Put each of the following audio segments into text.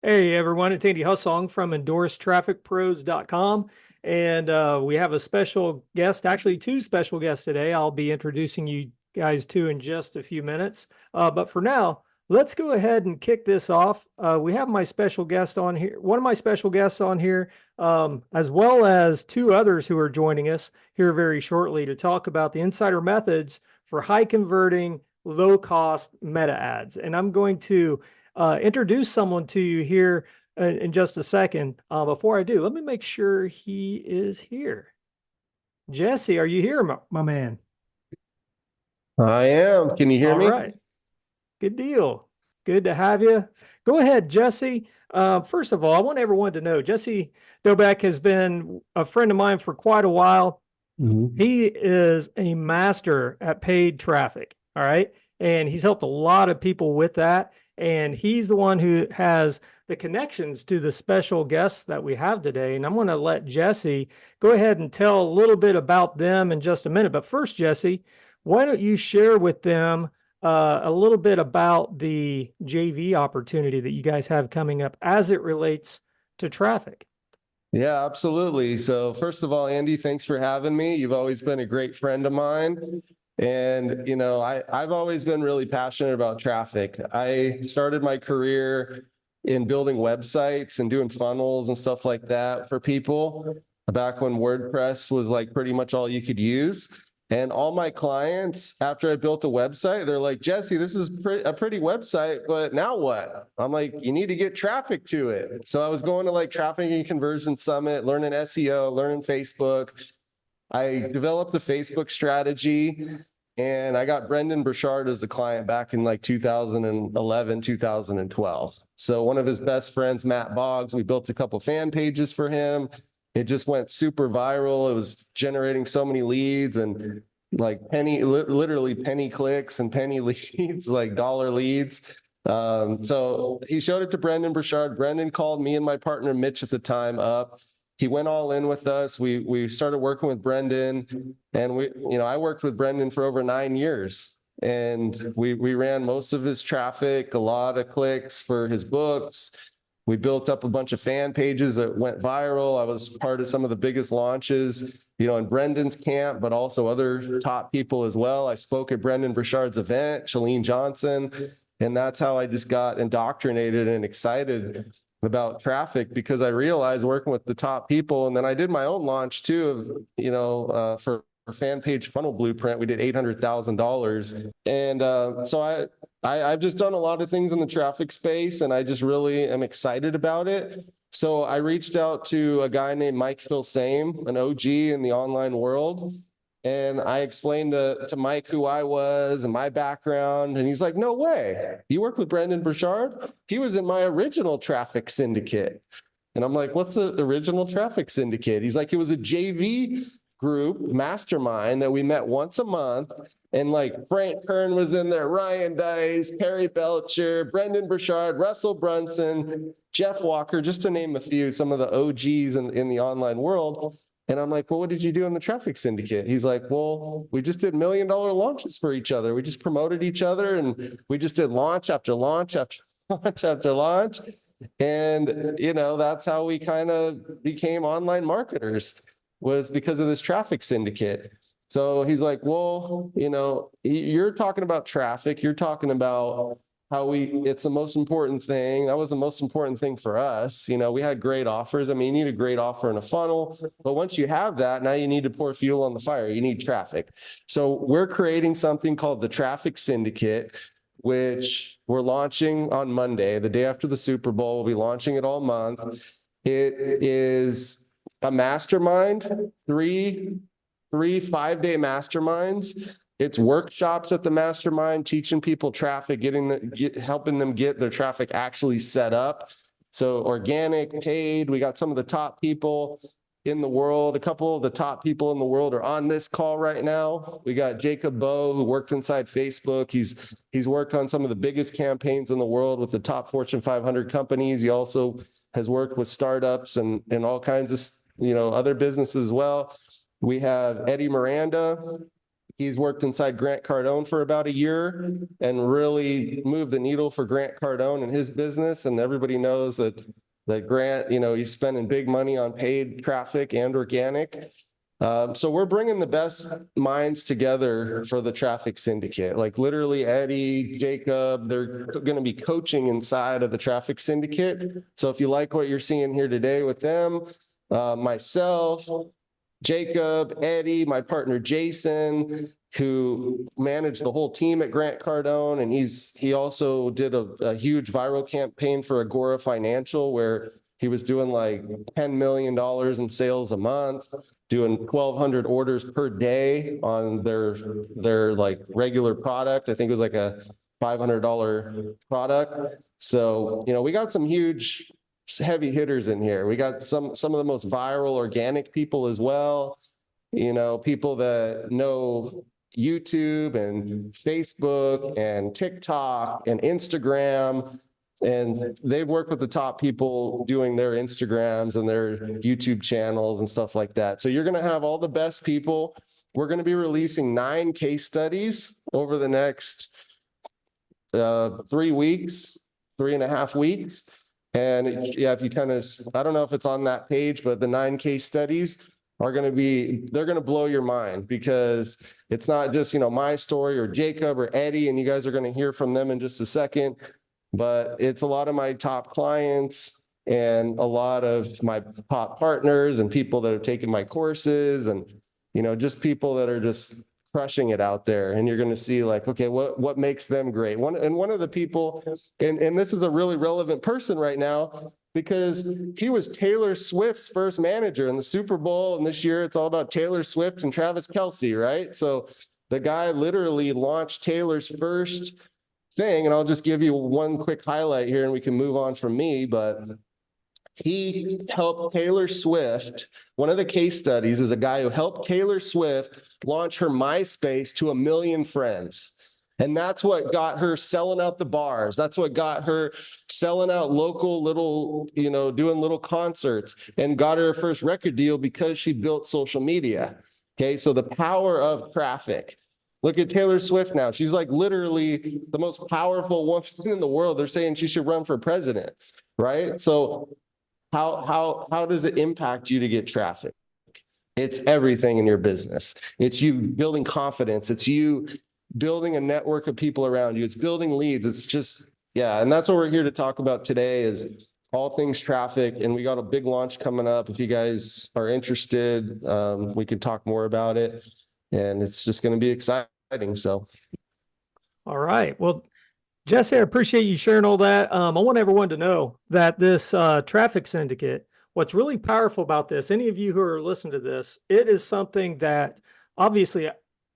Hey everyone, it's Andy Hussong from EndorsedTrafficPros.com. And we have a special guest, actually two special guests today. I'll be introducing you guys to in just a few minutes. But for now, let's go ahead and kick this off. We have my special guest on here, one of my special guests on here, as well as two others who are joining us here very shortly to talk about the insider methods for high converting, low cost meta ads. And I'm going to introduce someone to you here in just a second. Before I do, let me make sure he is here. Jesse, are you here, my man? I am. Can you hear me? All right. Good deal. Good to have you. Go ahead, Jesse. First of all, I want everyone to know Jesse Dobeck has been a friend of mine for quite a while. He is a master at paid traffic. All right. And he's helped a lot of people with that. And he's the one who has the connections to the special guests that we have today. And I'm going to let Jesse go ahead and tell a little bit about them in just a minute. But first, Jesse, why don't you share with them a little bit about the JV opportunity that you guys have coming up as it relates to traffic? Yeah, absolutely. So first of all, Andy, thanks for having me. You've always been a great friend of mine. And, I've always been really passionate about traffic. I started my career in building websites and doing funnels and stuff like that for people back when WordPress was like pretty much all you could use. And all my clients, after I built a website, they're like, Jesse, this is a pretty website, but now what? I'm like, you need to get traffic to it. So I was going to like Traffic and Conversion Summit, learning SEO, learning Facebook. I developed a Facebook strategy, and I got Brendan Burchard as a client back in like 2011, 2012. So one of his best friends, Matt Boggs, we built a couple fan pages for him. It just went super viral. It was generating so many leads and like literally penny clicks and penny leads, like dollar leads. So he showed it to Brendan Burchard. Brendan called me and my partner, Mitch, at the time up. He went all in with us. We started working with Brendan, and I worked with Brendan for over 9 years. And we ran most of his traffic, a lot of clicks for his books. We built up a bunch of fan pages that went viral. I was part of some of the biggest launches, in Brendan's camp, but also other top people as well. I spoke at Brendan Burchard's event, Shalene Johnson, and that's how I just got indoctrinated and excited about traffic, because I realized working with the top people. And then I did my own launch too of, for fan page funnel blueprint, we did $800,000. And so I've just done a lot of things in the traffic space, and I just really am excited about it. So I reached out to a guy named Mike Filsame, an OG in the online world. And I explained to Mike who I was and my background. And he's like, no way. You work with Brendan Burchard? He was in my original traffic syndicate. And I'm like, what's the original traffic syndicate? He's like, it was a JV group mastermind that we met once a month, and like Frank Kern was in there, Ryan Dice, Perry Belcher, Brendan Burchard, Russell Brunson, Jeff Walker, just to name a few, some of the OGs in the online world. And I'm like, well, what did you do in the traffic syndicate? He's like, well, we just did $1 million launches for each other. We just promoted each other, and we just did launch after launch after launch after launch. And, that's how we kind of became online marketers, was because of this traffic syndicate. So he's like, well, you're talking about traffic. You're talking about how it's the most important thing. That was the most important thing for us. We had great offers. I mean, you need a great offer in a funnel, but once you have that, now you need to pour fuel on the fire. You need traffic. So we're creating something called the Traffic Syndicate, which we're launching on Monday, the day after the Super Bowl. We'll be launching it all month. It is a mastermind, three 5-day masterminds. It's workshops at the mastermind, teaching people traffic, helping them get their traffic actually set up. So organic, paid. We got some of the top people in the world. A couple of the top people in the world are on this call right now. We got Jacob Bowe, who worked inside Facebook. He's worked on some of the biggest campaigns in the world with the top Fortune 500 companies. He also has worked with startups and all kinds of other businesses as well. We have Eddie Miranda, He's worked inside Grant Cardone for about a year and really moved the needle for Grant Cardone and his business. And everybody knows that Grant, he's spending big money on paid traffic and organic. So we're bringing the best minds together for the Traffic Syndicate. Like literally Eddie, Jacob, they're going to be coaching inside of the Traffic Syndicate. So if you like what you're seeing here today with them, myself, Jacob, Eddie, my partner Jason, who managed the whole team at Grant Cardone, and he also did a huge viral campaign for Agora Financial where he was doing like $10 million in sales a month, doing 1,200 orders per day on their like regular product. I think it was like a $500 product. So, we got some huge heavy hitters in here. We got some of the most viral organic people as well. People that know YouTube and Facebook and TikTok and Instagram. And they've worked with the top people doing their Instagrams and their YouTube channels and stuff like that. So you're going to have all the best people. We're going to be releasing 9 case studies over the next 3 weeks, 3.5 weeks. And yeah, if you I don't know if it's on that page, but the 9 case studies are they're going to blow your mind because it's not just, my story or Jacob or Eddie, and you guys are going to hear from them in just a second. But it's a lot of my top clients and a lot of my top partners and people that have taken my courses and, just people that are just crushing it out there. And you're going to see like, okay, what makes them great? One of the people, and this is a really relevant person right now because he was Taylor Swift's first manager in the Super Bowl. And this year it's all about Taylor Swift and Travis Kelce, right? So the guy literally launched Taylor's first thing, and I'll just give you one quick highlight here and we can move on from me, but he helped Taylor Swift. One of the case studies is a guy who helped Taylor Swift launch her MySpace to 1 million friends. And that's what got her selling out the bars. That's what got her selling out local little, doing little concerts and got her first record deal because she built social media. Okay, so the power of traffic. Look at Taylor Swift now. She's like literally the most powerful woman in the world. They're saying she should run for president, right? So how does it impact you to get traffic? It's everything in your business. It's you building confidence. It's you building a network of people around you. It's building leads. It's just, yeah. And that's what we're here to talk about today is all things traffic. And we got a big launch coming up. If you guys are interested, we can talk more about it. And it's just going to be exciting. So. All right. Well, Jesse, I appreciate you sharing all that. I want everyone to know that this traffic syndicate, what's really powerful about this, any of you who are listening to this, it is something that obviously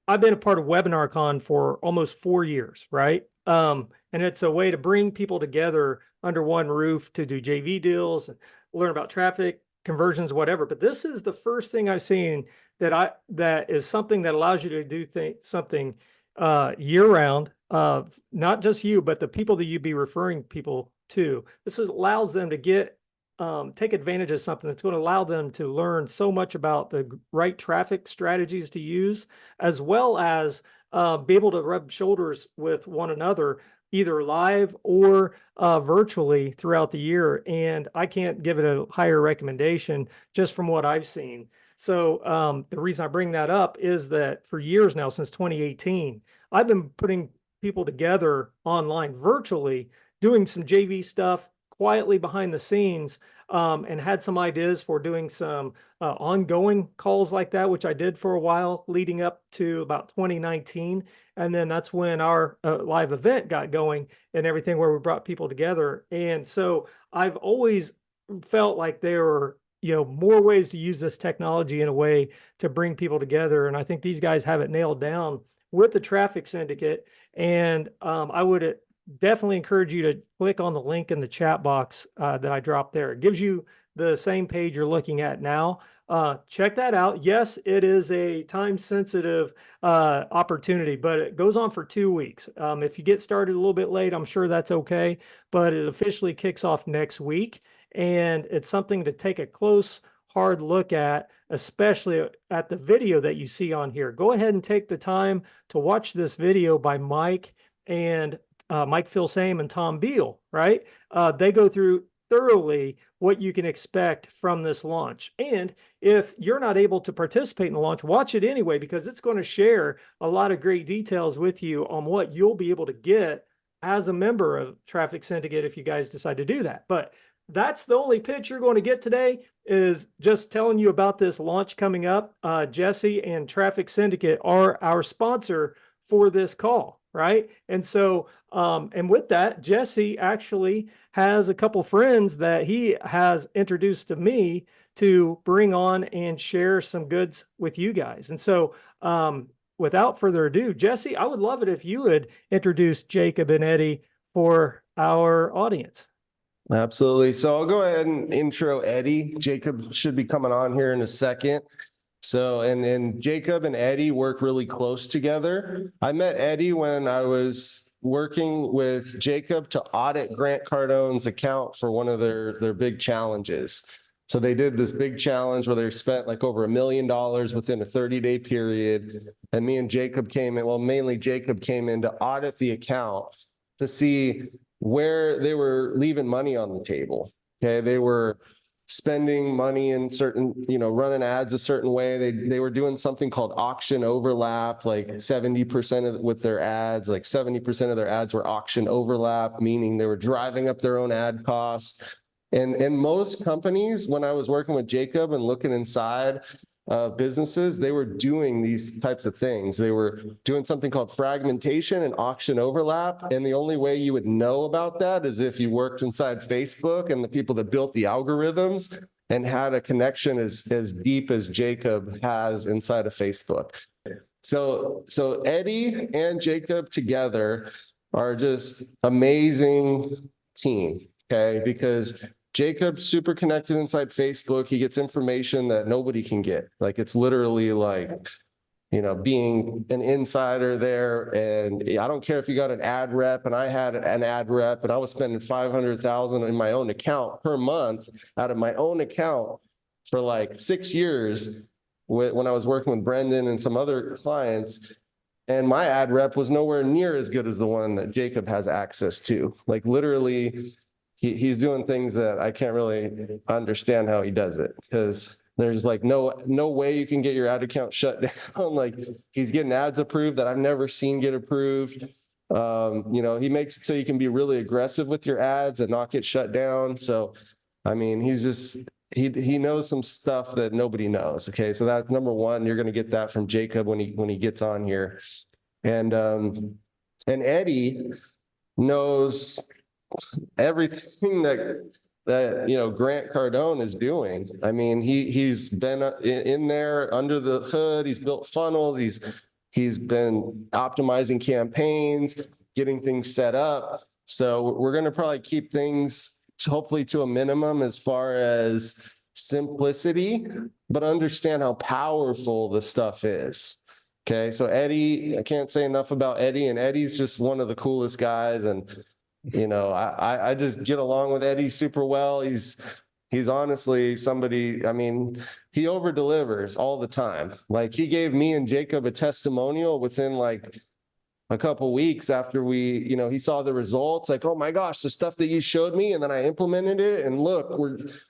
I've been a part of WebinarCon for almost 4 years, right? And it's a way to bring people together under one roof to do JV deals, and learn about traffic, conversions, whatever. But this is the first thing I've seen that is something that allows you to do something year round. Not just you, but the people that you'd be referring people to. This allows them to take advantage of something that's going to allow them to learn so much about the right traffic strategies to use, as well as be able to rub shoulders with one another, either live or virtually throughout the year. And I can't give it a higher recommendation just from what I've seen. So the reason I bring that up is that for years now, since 2018, I've been putting people together online virtually, doing some JV stuff quietly behind the scenes, and had some ideas for doing some ongoing calls like that, which I did for a while leading up to about 2019. And then that's when our live event got going and everything, where we brought people together. And so I've always felt like there were more ways to use this technology in a way to bring people together. And I think these guys have it nailed down with the Traffic Syndicate. And I would definitely encourage you to click on the link in the chat box that I dropped there. It gives you the same page you're looking at now. Check that out. Yes, it is a time-sensitive opportunity, but it goes on for 2 weeks. If you get started a little bit late, I'm sure that's okay, but it officially kicks off next week. And it's something to take a close, hard look at, especially at the video that you see on here. Go ahead and take the time to watch this video by Mike and Mike Filsame and Tom Beal, right? They go through thoroughly what you can expect from this launch. And if you're not able to participate in the launch, watch it anyway, because it's going to share a lot of great details with you on what you'll be able to get as a member of Traffic Syndicate if you guys decide to do that. But that's the only pitch you're going to get today, is just telling you about this launch coming up. Jesse and Traffic Syndicate are our sponsor for this call, right? And so, and with that, Jesse actually has a couple friends that he has introduced to me to bring on and share some goods with you guys. And so, without further ado, Jesse, I would love it if you would introduce Jacob and Eddie for our audience. Absolutely. So I'll go ahead and intro Eddie. Jacob should be coming on here in a second. So, and Jacob and Eddie work really close together. I met Eddie when I was working with Jacob to audit Grant Cardone's account for one of their big challenges. So they did this big challenge where they spent like over $1 million within a 30-day period. And me and Jacob came in, well, mainly Jacob came in to audit the account to see where they were leaving money on the table. Okay, they were spending money in certain, running ads a certain way. They were doing something called auction overlap, like 70% of with their ads, like 70% of their ads were auction overlap, meaning they were driving up their own ad costs. And most companies, when I was working with Jacob and looking inside businesses, they were doing these types of things. They were doing something called fragmentation and auction overlap. And the only way you would know about that is if you worked inside Facebook and the people that built the algorithms and had a connection as deep as Jacob has inside of Facebook. So Eddie and Jacob together are just amazing team, okay? Because Jacob's super connected inside Facebook. He gets information that nobody can get. Like, it's literally like, being an insider there. And I don't care if you got an ad rep, and I had an ad rep, and I was spending $500,000 in my own account per month out of my own account for like 6 years when I was working with Brendan and some other clients. And my ad rep was nowhere near as good as the one that Jacob has access to. Like, literally, he's doing things that I can't really understand how he does it, because there's like no way you can get your ad account shut down. Like, he's getting ads approved that I've never seen get approved. He makes it so you can be really aggressive with your ads and not get shut down. So, I mean, he's just, he knows some stuff that nobody knows. Okay. So that's number one. You're going to get that from Jacob when he gets on here. And Eddie knows everything that Grant Cardone is doing. I mean, he's been in there under the hood. He's built funnels. He's been optimizing campaigns, getting things set up. So we're going to probably keep things hopefully to a minimum as far as simplicity, but understand how powerful the stuff is. Okay, so Eddie, I can't say enough about Eddie, and Eddie's just one of the coolest guys. And I just get along with Eddie super well. He's honestly somebody, I mean, he over delivers all the time. Like, he gave me and Jacob a testimonial within like a couple weeks after he saw the results, like, oh my gosh, the stuff that you showed me. And then I implemented it, and look,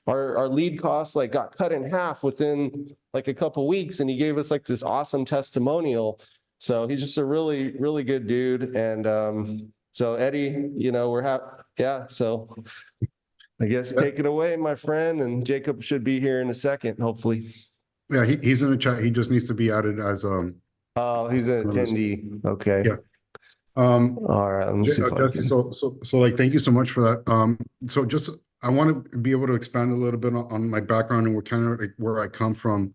our lead costs like got cut in half within like a couple weeks. And he gave us like this awesome testimonial. So he's just a really, really good dude. And, so Eddie, we're happy. Yeah. So I guess take it away, my friend, and Jacob should be here in a second, hopefully. Yeah, he's in the chat. He just needs to be added as Oh, he's an attendee. Okay. Yeah. All right. Let me see if I can. So like, thank you so much for that. So just, I want to be able to expand a little bit on my background and where I come from.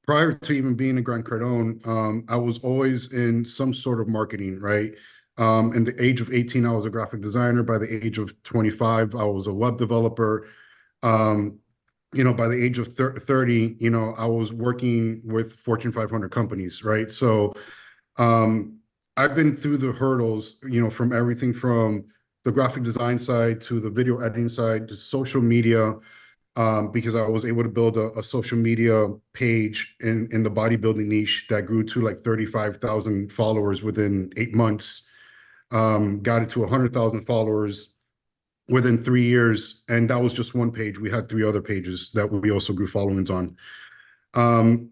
Prior to even being a Grant Cardone, I was always in some sort of marketing, right? In the age of 18, I was a graphic designer. By the age of 25, I was a web developer. By the age of 30, I was working with Fortune 500 companies, right? So I've been through the hurdles, from everything from the graphic design side to the video editing side to social media, because I was able to build a social media page in the bodybuilding niche that grew to like 35,000 followers within 8 months. Got it to 100,000 followers within 3 years, and that was just one page. We had three other pages that we also grew followings on. And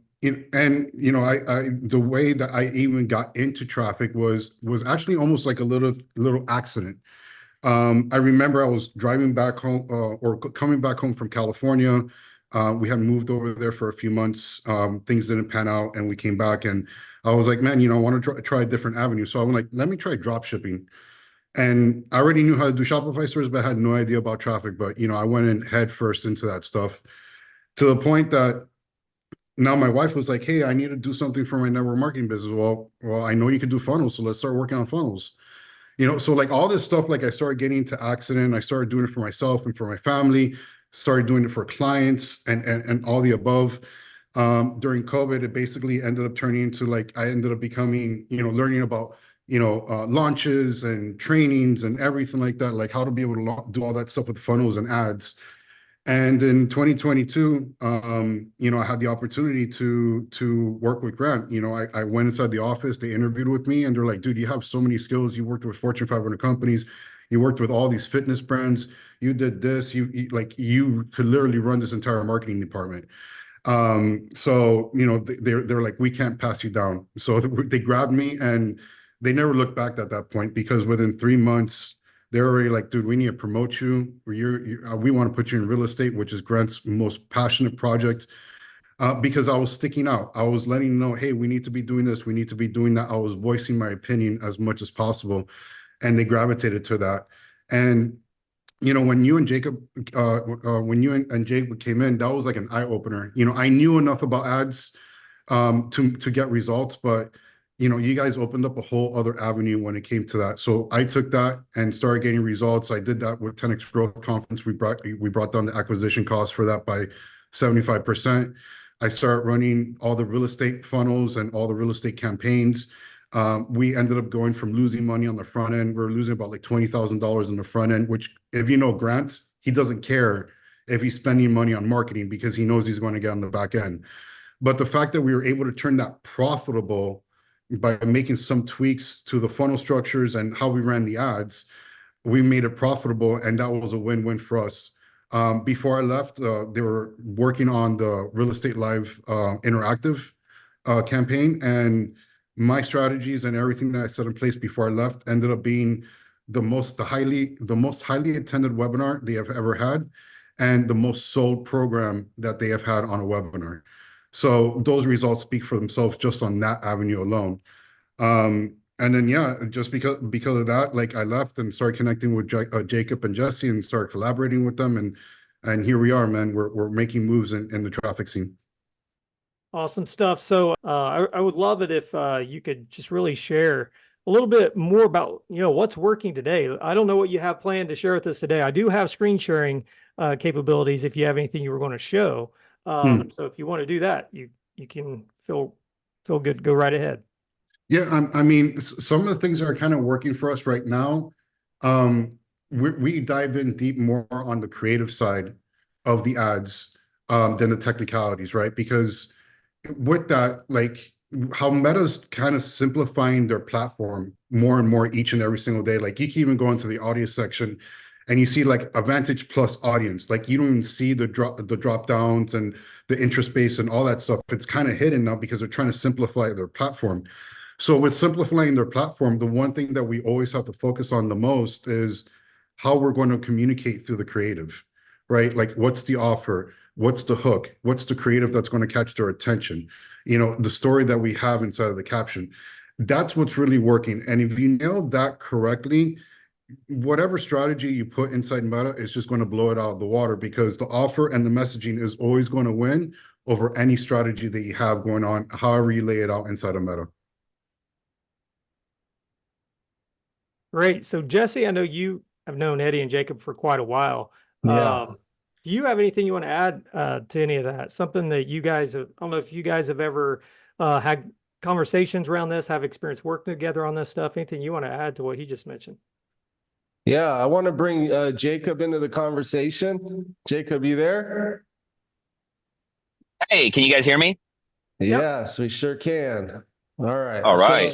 you know, I the way that I even got into traffic was actually almost like a little accident. I remember I was driving back home or coming back home from California. We had moved over there for a few months. Things didn't pan out, and we came back, and I was like, man, you know, I want to try a different avenue. So I'm like, let me try drop shipping. And I already knew how to do Shopify stores, but I had no idea about traffic. But you know, I went in head first into that stuff to the point that now my wife was like, hey, I need to do something for my network marketing business. Well, I know you can do funnels, so let's start working on funnels. You know, so like all this stuff, like I started getting into accident. I started doing it for myself and for my family, started doing it for clients and all the above. During COVID, it basically ended up turning into like I ended up becoming, you know, learning about, you know, launches and trainings and everything like that, like how to be able to do all that stuff with funnels and ads. And in 2022, you know, I had the opportunity to work with Grant. You know, I went inside the office, they interviewed with me, and they're like, dude, you have so many skills. You worked with Fortune 500 companies, you worked with all these fitness brands, you did this, like you could literally run this entire marketing department. So you know, they're like, we can't pass you down. So they grabbed me, and they never looked back at that point, because within 3 months they're already like, dude, we need to promote you. Or we want to put you in real estate, which is Grant's most passionate project. Because I was sticking out. I was letting them know, hey, we need to be doing this, we need to be doing that. I was voicing my opinion as much as possible, and they gravitated to that. And you know, when you and Jacob, when you and Jacob came in, that was like an eye opener. You know, I knew enough about ads to get results, but you know, you guys opened up a whole other avenue when it came to that. So I took that and started getting results. I did that with 10x Growth Conference. We brought down the acquisition cost for that by 75%. I started running all the real estate funnels and all the real estate campaigns. We ended up going from losing money on the front end. We are losing about like $20,000 on the front end, which if you know Grant, he doesn't care if he's spending money on marketing because he knows he's going to get on the back end. But the fact that we were able to turn that profitable by making some tweaks to the funnel structures and how we ran the ads, we made it profitable, and that was a win-win for us. Before I left, they were working on the Real Estate Live interactive campaign, and my strategies and everything that I set in place before I left ended up being the most highly attended webinar they have ever had, and the most sold program that they have had on a webinar. So those results speak for themselves just on that avenue alone. And then yeah, just because of that, like I left and started connecting with Jacob and Jesse and started collaborating with them, and here we are, man. We're making moves in the traffic scene. Awesome stuff. So I would love it if you could just really share a little bit more about, you know, what's working today. I don't know what you have planned to share with us today. I do have screen sharing capabilities if you have anything you were going to show. So if you want to do that, you can feel good. Go right ahead. Yeah, I mean, some of the things that are kind of working for us right now, we dive in deep more on the creative side of the ads than the technicalities, right? Because with that, like how Meta's kind of simplifying their platform more and more each and every single day. Like you can even go into the audience section and you see like Advantage Plus audience. Like you don't even see the drop downs and the interest base and all that stuff. It's kind of hidden now because they're trying to simplify their platform. So with simplifying their platform, the one thing that we always have to focus on the most is how we're going to communicate through the creative, right? Like what's the offer? What's the hook? What's the creative that's going to catch their attention? You know, the story that we have inside of the caption. That's what's really working. And if you nail that correctly, whatever strategy you put inside Meta is just going to blow it out of the water, because the offer and the messaging is always going to win over any strategy that you have going on, however you lay it out inside of Meta. Great. So Jesse, I know you have known Eddie and Jacob for quite a while. Yeah. Do you have anything you want to add to any of that? Something that you guys have, I don't know if you guys have ever had conversations around this, have experience working together on this stuff. Anything you want to add to what he just mentioned? Yeah, I want to bring Jacob into the conversation. Jacob, you there? Hey, can you guys hear me? Yep. Yes, we sure can. All right. All right.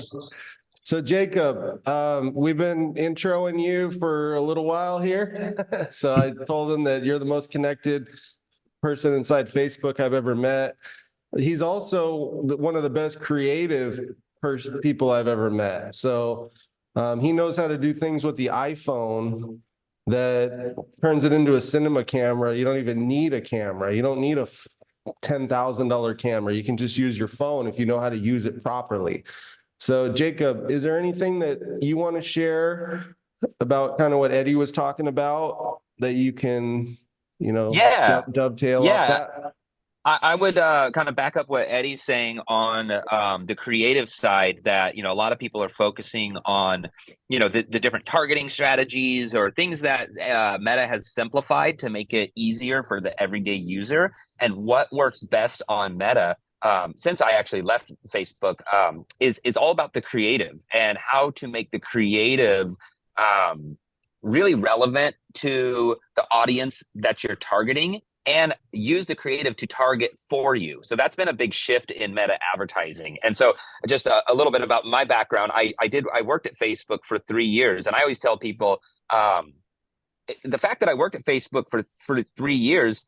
So Jacob, we've been introing you for a little while here. So I told him that you're the most connected person inside Facebook I've ever met. He's also one of the best creative people I've ever met. So he knows how to do things with the iPhone that turns it into a cinema camera. You don't even need a camera. You don't need a $10,000 camera. You can just use your phone if you know how to use it properly. So Jacob, is there anything that you want to share about kind of what Eddie was talking about that you can, Yeah. dovetail off Yeah. that? I would kind of back up what Eddie's saying on the creative side that, a lot of people are focusing on, the different targeting strategies or things that Meta has simplified to make it easier for the everyday user. And what works best on Meta, since I actually left Facebook, is all about the creative and how to make the creative really relevant to the audience that you're targeting and use the creative to target for you. So that's been a big shift in meta advertising. And so just a little bit about my background. I worked at Facebook for 3 years, and I always tell people the fact that I worked at Facebook for 3 years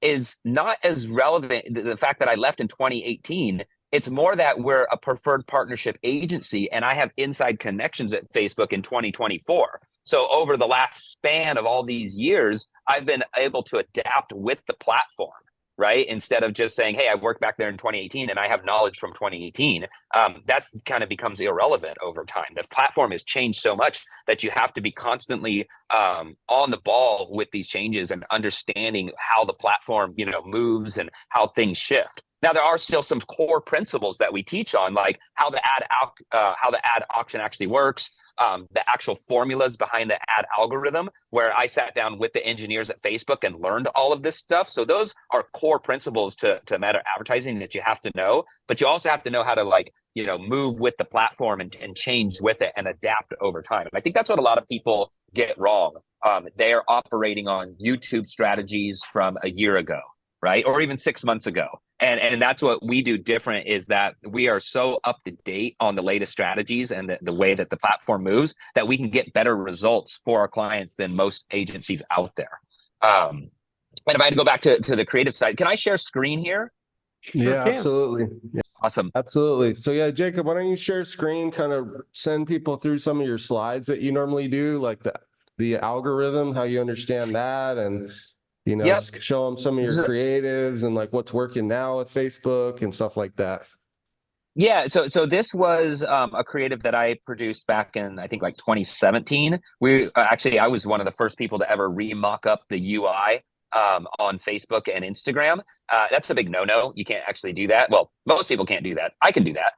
is not as relevant. The fact that I left in 2018, it's more that we're a preferred partnership agency and I have inside connections at Facebook in 2024. So over the last span of all these years, I've been able to adapt with the platform, right? Instead of just saying, hey, I worked back there in 2018 and I have knowledge from 2018. That kind of becomes irrelevant over time. The platform has changed so much that you have to be constantly on the ball with these changes and understanding how the platform, moves and how things shift. Now, there are still some core principles that we teach on, like how the ad auction actually works, the actual formulas behind the ad algorithm, where I sat down with the engineers at Facebook and learned all of this stuff. So those are core principles to meta advertising that you have to know, but you also have to know how to move with the platform and change with it and adapt over time. And I think that's what a lot of people get wrong. They are operating on YouTube strategies from a year ago, right? Or even 6 months ago. And that's what we do different, is that we are so up to date on the latest strategies and the way that the platform moves that we can get better results for our clients than most agencies out there. And if I had to go back to the creative side, can I share screen here? Sure Yeah, can. absolutely. Awesome. Absolutely. So yeah, Jacob, why don't you share screen, kind of send people through some of your slides that you normally do, like the algorithm, how you understand that, and Yep. show them some of your creatives and like what's working now with Facebook and stuff like that. Yeah, so this was a creative that I produced back in, I think, like 2017. I was one of the first people to ever re-mock up the UI on Facebook and Instagram. That's a big no-no. You can't actually do that. Well, most people can't do that. I can do that.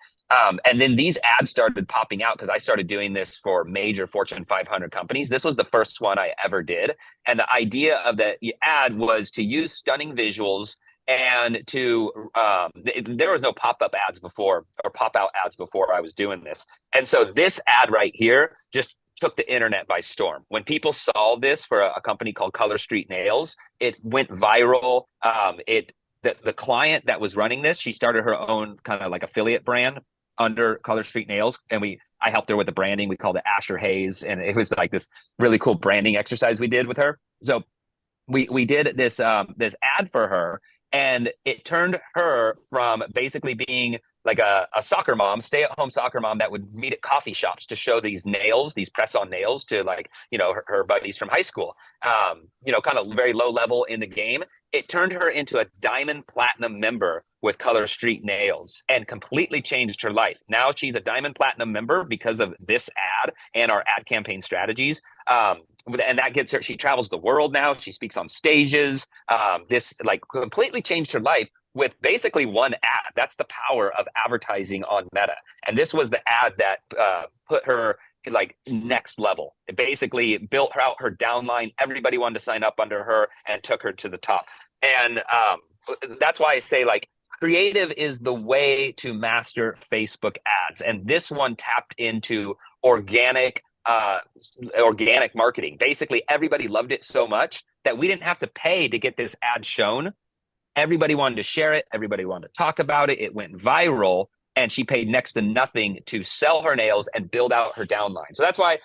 And then these ads started popping out because I started doing this for major Fortune 500 companies. This was the first one I ever did. And the idea of the ad was to use stunning visuals and there was no pop-up ads before or pop-out ads before I was doing this. And so this ad right here just took the internet by storm. When people saw this for a company called Color Street Nails, it went viral. The client that was running this, she started her own kind of like affiliate brand under Color Street Nails, and I helped her with the branding. We called it Asher Hayes, and it was like this really cool branding exercise we did with her. So we did this ad for her, and it turned her from basically being like a soccer mom, stay-at-home soccer mom that would meet at coffee shops to show these nails, these press-on nails to her buddies from high school, kind of very low level in the game. It turned her into a diamond platinum member with Color Street Nails and completely changed her life. Now she's a diamond platinum member because of this ad and our ad campaign strategies. And that gets her, she travels the world now. She speaks on stages. This completely changed her life with basically one ad. That's the power of advertising on Meta. And this was the ad that put her next level. It basically built her out her downline. Everybody wanted to sign up under her and took her to the top. And that's why I say creative is the way to master Facebook ads. And this one tapped into organic organic marketing. Basically, everybody loved it so much that we didn't have to pay to get this ad shown. Everybody wanted to share it. Everybody wanted to talk about it. It went viral, and she paid next to nothing to sell her nails and build out her downline. So that's why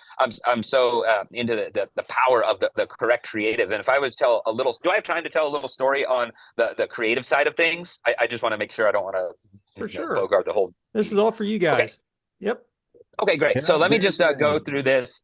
I'm so into the power of the correct creative. And if I was to tell a little, do I have time to tell a little story on the creative side of things? I just want to make sure I don't want to For sure. bogart the whole. This is all for you guys. Okay. Yep. Okay, great. Yeah, So let me very just go through this.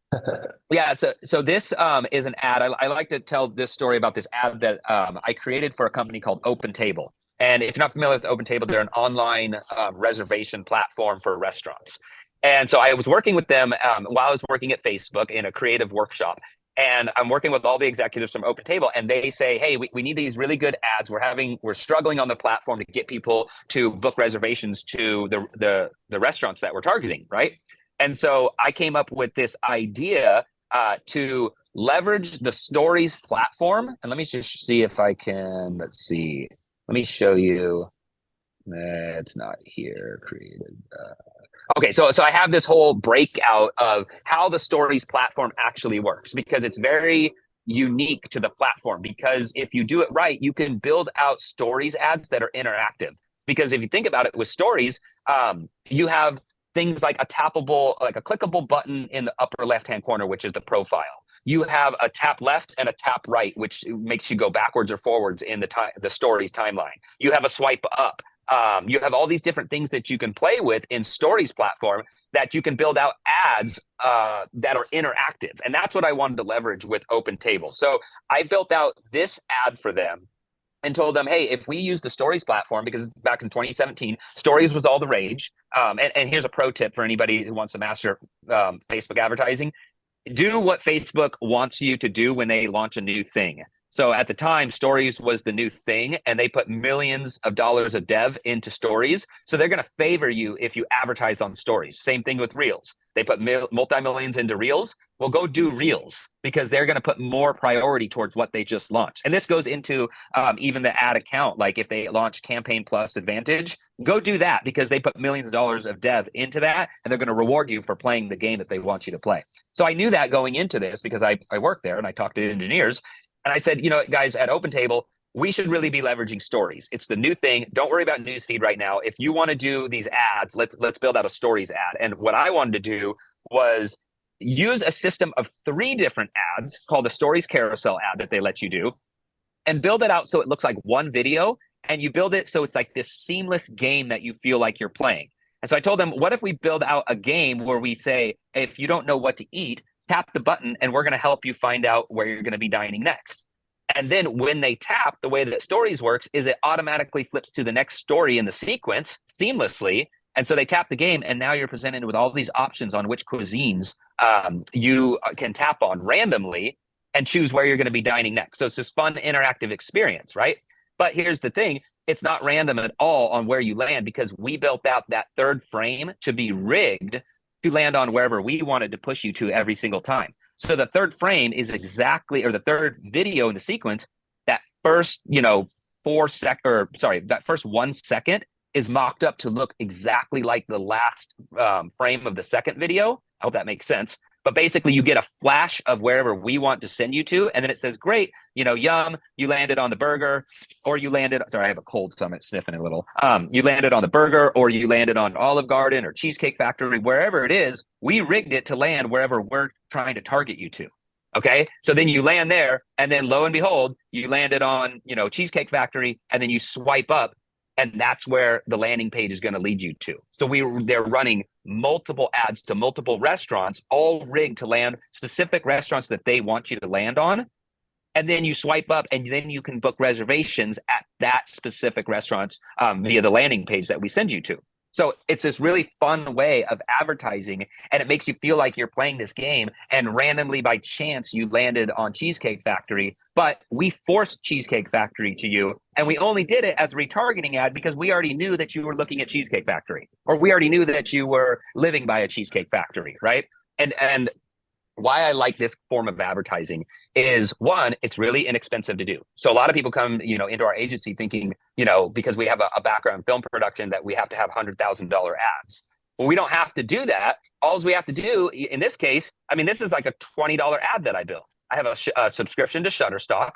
Yeah, so this is an ad. I like to tell this story about this ad that I created for a company called Open Table. And if you're not familiar with Open Table, they're an online reservation platform for restaurants. And so I was working with them while I was working at Facebook in a creative workshop. And I'm working with all the executives from Open Table, and they say, hey, we need these really good ads. We're struggling on the platform to get people to book reservations to the restaurants that we're targeting, right? And so I came up with this idea to leverage the Stories platform. And let me just see if I can, let's see. Let me show you. It's not here, creative. Okay, so I have this whole breakout of how the Stories platform actually works, because it's very unique to the platform. Because if you do it right, you can build out Stories ads that are interactive. Because if you think about it with Stories, you have things like a clickable button in the upper left-hand corner, which is the profile. You have a tap left and a tap right, which makes you go backwards or forwards in the Stories timeline. You have a swipe up. You have all these different things that you can play with in Stories platform that you can build out ads that are interactive. And that's what I wanted to leverage with Open Table. So I built out this ad for them and told them, hey, if we use the Stories platform, because back in 2017, Stories was all the rage. And here's a pro tip for anybody who wants to master Facebook advertising. Do what Facebook wants you to do when they launch a new thing. So at the time, Stories was the new thing, and they put millions of dollars of dev into Stories. So they're going to favor you if you advertise on Stories. Same thing with Reels. They put multi-millions into Reels. Well, go do Reels, because they're going to put more priority towards what they just launched. And this goes into even the ad account. Like if they launch Campaign Plus Advantage, go do that, because they put millions of dollars of dev into that, and they're going to reward you for playing the game that they want you to play. So I knew that going into this, because I worked there and I talked to engineers. And I said, guys, at Open Table, we should really be leveraging Stories. It's the new thing. Don't worry about newsfeed right now. If you want to do these ads, let's build out a Stories ad. And what I wanted to do was use a system of 3 different ads called a Stories carousel ad that they let you do, and build it out so it looks like one video. And you build it so it's like this seamless game that you feel like you're playing. And so I told them, what if we build out a game where we say, hey, if you don't know what to eat, tap the button and we're going to help you find out where you're going to be dining next. And then when they tap, the way that Stories works is it automatically flips to the next story in the sequence seamlessly. And so they tap the game, and now you're presented with all these options on which cuisines you can tap on randomly and choose where you're going to be dining next. So it's this fun interactive experience, right? But here's the thing. It's not random at all on where you land, because we built out that third frame to be rigged to land on wherever we wanted to push you to every single time. So the third frame is exactly, or the third video in the sequence, that first, that first 1 second is mocked up to look exactly like the last frame of the second video. I hope that makes sense. But basically, you get a flash of wherever we want to send you to. And then it says, great, yum, you landed on the burger, or you landed, sorry, I have a cold, so I'm sniffing a little. You landed on the burger, or you landed on Olive Garden or Cheesecake Factory, wherever it is, we rigged it to land wherever we're trying to target you to. Okay. So then you land there, and then lo and behold, you landed on, Cheesecake Factory, and then you swipe up, and that's where the landing page is going to lead you to. So they're running multiple ads to multiple restaurants, all rigged to land specific restaurants that they want you to land on. And then you swipe up, and then you can book reservations at that specific restaurants via the landing page that we send you to. So it's this really fun way of advertising, and it makes you feel like you're playing this game, and randomly by chance you landed on Cheesecake Factory, but we forced Cheesecake Factory to you, and we only did it as a retargeting ad because we already knew that you were looking at Cheesecake Factory, or we already knew that you were living by a Cheesecake Factory, right? And why I like this form of advertising is, one, it's really inexpensive to do. So a lot of people come, into our agency thinking, because we have a background in film production, that we have to have $100,000 ads. Well, we don't have to do that. All we have to do in this case, I mean, this is like a $20 ad that I built. I have a subscription to Shutterstock.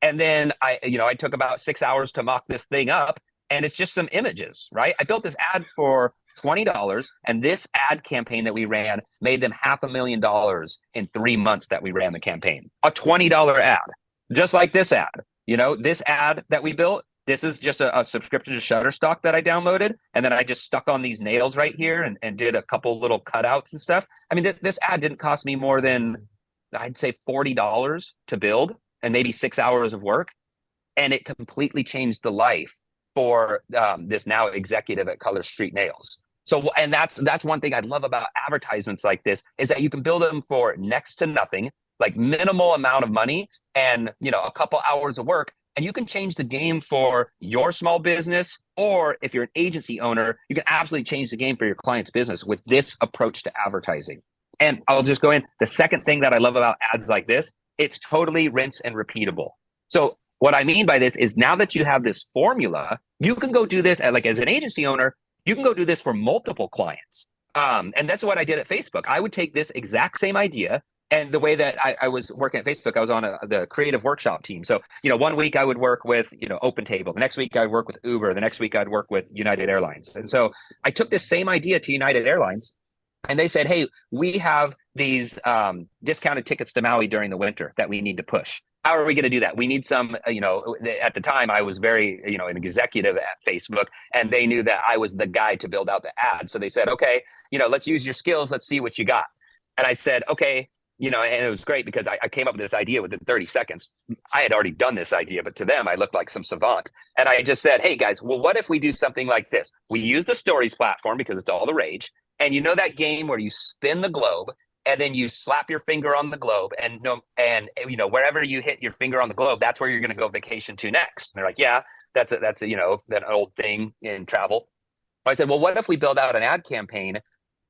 And then I took about 6 hours to mock this thing up, and it's just some images, right? I built this ad for $20, and this ad campaign that we ran made them $500,000 in 3 months that we ran the campaign. A $20 ad, just like this ad. This ad that we built, this is just a subscription to Shutterstock that I downloaded, and then I just stuck on these nails right here and did a couple little cutouts and stuff. I mean, this ad didn't cost me more than, I'd say, $40 to build, and maybe 6 hours of work. And it completely changed the life for this now executive at Color Street Nails. So, and that's one thing I love about advertisements like this, is that you can build them for next to nothing, like minimal amount of money and, a couple hours of work. And you can change the game for your small business, or if you're an agency owner, you can absolutely change the game for your client's business with this approach to advertising. And I'll just go in. The second thing that I love about ads like this, it's totally rinse and repeatable. So what I mean by this is, now that you have this formula, you can go do this as an agency owner, you can go do this for multiple clients. And that's what I did at Facebook. I would take this exact same idea. And the way that I was working at Facebook, I was on the creative workshop team. So, 1 week I would work with, OpenTable. The next week I'd work with Uber. The next week I'd work with United Airlines. And so I took this same idea to United Airlines, and they said, hey, we have these discounted tickets to Maui during the winter that we need to push. How are we going to do that? We need some, at the time I was very, an executive at Facebook, and they knew that I was the guy to build out the ad. So they said, okay, let's use your skills. Let's see what you got. And I said, okay, and it was great because I came up with this idea within 30 seconds. I had already done this idea, but to them, I looked like some savant. And I just said, hey guys, well, what if we do something like this? We use the stories platform because it's all the rage. And that game where you spin the globe and then you slap your finger on the globe, and wherever you hit your finger on the globe, that's where you're going to go vacation to next. And they're like, yeah, that's that old thing in travel. I said, well, what if we build out an ad campaign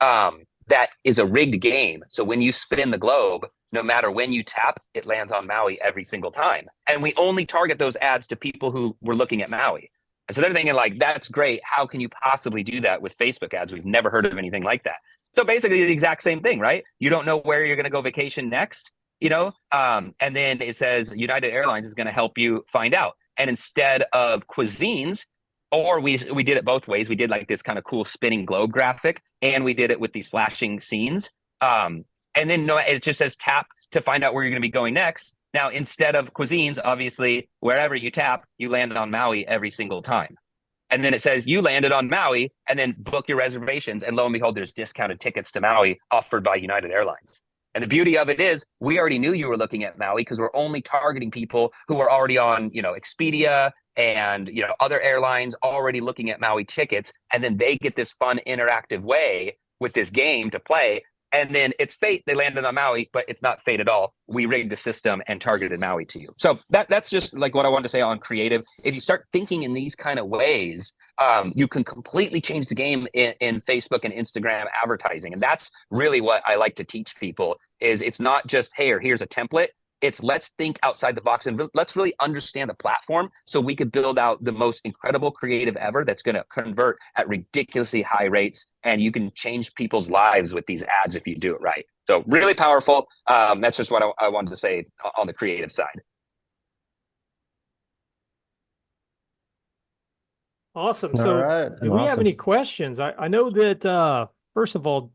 that is a rigged game? So when you spin the globe, no matter when you tap, it lands on Maui every single time. And we only target those ads to people who were looking at Maui. And so they're thinking like, that's great. How can you possibly do that with Facebook ads? We've never heard of anything like that. So basically the exact same thing, right? You don't know where you're going to go vacation next, and then it says United Airlines is going to help you find out. And instead of cuisines, or we did it both ways. We did like this kind of cool spinning globe graphic, and we did it with these flashing scenes. And then it just says tap to find out where you're going to be going next. Now, instead of cuisines, obviously, wherever you tap, you land on Maui every single time. And then it says you landed on Maui, and then book your reservations. And lo and behold, there's discounted tickets to Maui offered by United Airlines. And the beauty of it is we already knew you were looking at Maui because we're only targeting people who are already on, Expedia and, other airlines already looking at Maui tickets. And then they get this fun interactive way with this game to play. And then it's fate. They landed on Maui, but it's not fate at all. We rigged the system and targeted Maui to you. So that's just like what I wanted to say on creative. If you start thinking in these kind of ways, you can completely change the game in Facebook and Instagram advertising. And that's really what I like to teach people is it's not just, hey, or here's a template. It's let's think outside the box and let's really understand the platform so we could build out the most incredible creative ever that's going to convert at ridiculously high rates. And you can change people's lives with these ads if you do it right. So really powerful. That's just what I wanted to say on the creative side. Awesome. All So right. do we have Awesome. any questions? I know that, first of all,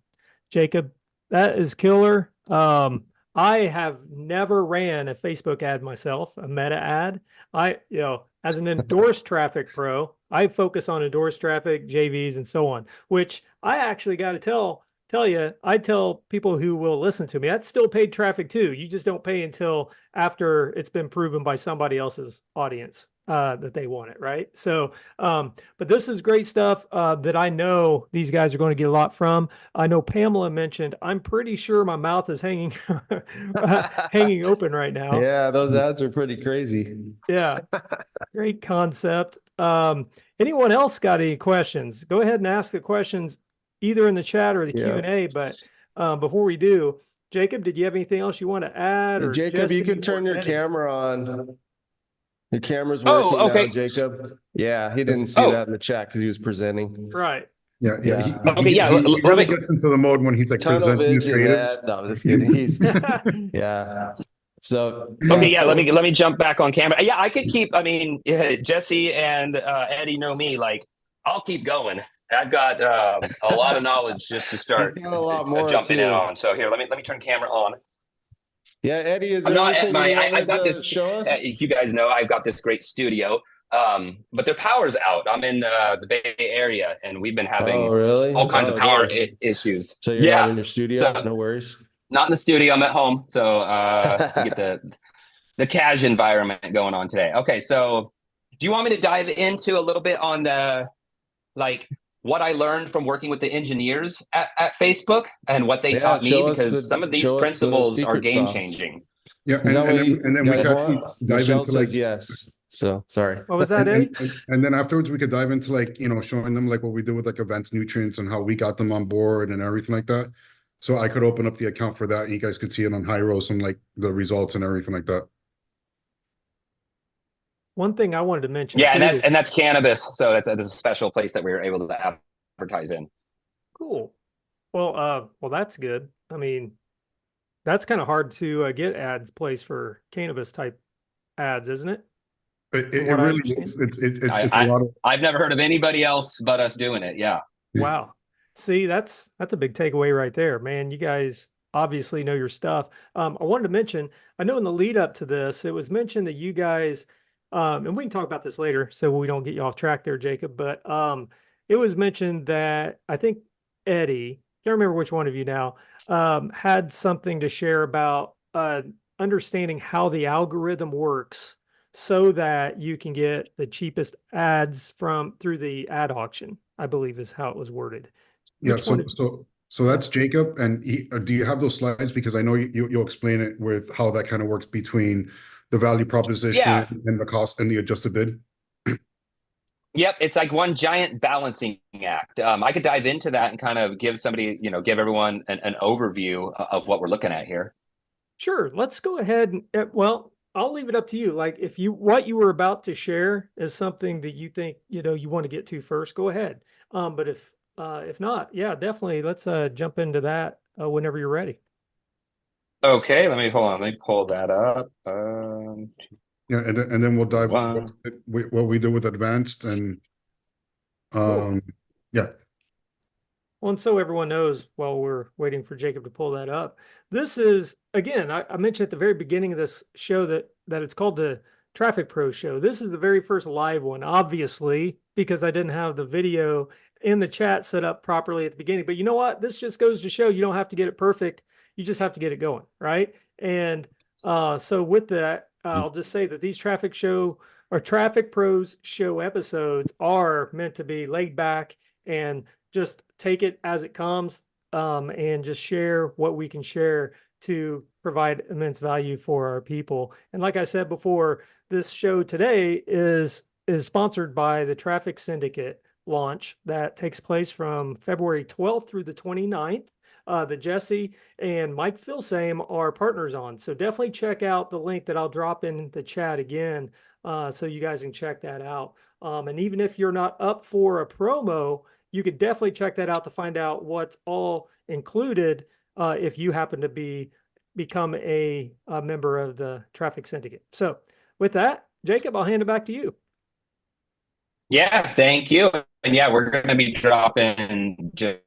Jacob, that is killer. I have never ran a Facebook ad myself, a meta ad. As an endorsed traffic pro, I focus on endorsed traffic, JVs, and so on, which I actually got to tell you, I tell people who will listen to me, that's still paid traffic too. You just don't pay until after it's been proven by somebody else's audience that they want it, right? So, but this is great stuff that I know these guys are going to get a lot from. I know Pamela mentioned, I'm pretty sure my mouth is hanging hanging open right now. Yeah, those ads are pretty crazy. Yeah, great concept. Anyone else got any questions? Go ahead and ask the questions either in the chat or the Yeah. Q&A. But before we do, Jacob, did you have anything else you want to add? Hey, Or Jacob, Jesse, you can turn your Eddie? camera on. Your camera's Oh, working okay. now, Jacob. Yeah, he didn't see that in the chat because he was presenting. Right. Yeah, yeah. He, Yeah. Okay, yeah. he Let really me. gets into the mode when he's like Tunnel presenting his vision, creatives. man. No, I'm just kidding. He's yeah. So Okay, yeah. yeah. So Let me jump back on camera. Yeah, I could keep. I mean, yeah, Jesse and Eddie know me. Like, I'll keep going. I've got a lot of knowledge just to he's start got a lot more jumping in too. on. So here, let me turn camera on. Yeah, Eddie, is I'm there not at anything my. you I've wanted got to this. show us? You guys know I've got this great studio, but their power's out. I'm in the Bay Area, and we've been having Oh, really? all kinds of Oh, power good. issues. So you're not Yeah, in your studio? so No worries. not in the studio. I'm at home, so we get the cash environment going on today. Okay, so do you want me to dive into a little bit on the like what I learned from working with the engineers at Facebook and what they Yeah, taught me? Because some of these show us the principles are secret game sauce. changing. Yeah, Is that what you and then we guys could actually want? dive Michelle into like, says yes. So sorry. What was that, Eddie? and then afterwards we could dive into like, showing them like what we did with like events nutrients and how we got them on board and everything like that. So I could open up the account for that and you guys could see it on Hyros and like the results and everything like that. One thing I wanted to mention Yeah, too. and that's cannabis, so that's a special place that we were able to advertise in. Cool. Well, that's good. I mean, that's kind of hard to get ads placed for cannabis type ads, isn't it? It What I really understand. is. It's a lot of. I've never heard of anybody else but us doing it. Yeah. Wow. See, that's a big takeaway right there, man. You guys obviously know your stuff. I wanted to mention, I know in the lead up to this, it was mentioned that you guys, and we can talk about this later, so we don't get you off track there, Jacob. But it was mentioned that I think Eddie, can't remember which one of you now, had something to share about understanding how the algorithm works so that you can get the cheapest ads through the ad auction, I believe is how it was worded. Yeah. Which one? So that's Jacob. And do you have those slides? Because I know you'll explain it with how that kind of works between the value proposition Yeah. and the cost and the adjusted bid. Yep, it's like one giant balancing act. I could dive into that and kind of give everyone an overview of what we're looking at here. Sure. Let's go ahead and, well, I'll leave it up to you. Like if what you were about to share is something that you think, you want to get to first, go ahead. But if not, yeah, definitely. Let's jump into that whenever you're ready. Okay, hold on. Let me pull that up. Yeah, and then we'll dive One. what we do with advanced and Cool. yeah. Well, and so everyone knows while we're waiting for Jacob to pull that up, this is, again, I mentioned at the very beginning of this show that it's called the Traffic Pro Show. This is the very first live one, obviously, because I didn't have the video in the chat set up properly at the beginning. But you know what? This just goes to show you don't have to get it perfect. You just have to get it going, right? And so with that, I'll just say that these Traffic Pros Show episodes are meant to be laid back and just take it as it comes, and just share what we can share to provide immense value for our people. And like I said before, this show today is sponsored by the Traffic Syndicate launch that takes place from February 12th through the 29th. That Jesse and Mike Filsame are partners on. So definitely check out the link that I'll drop in the chat again, so you guys can check that out. And even if you're not up for a promo, you could definitely check that out to find out what's all included if you happen to become a member of the Traffic Syndicate. So with that, Jacob, I'll hand it back to you. Yeah, thank you. And yeah, we're going to be dropping just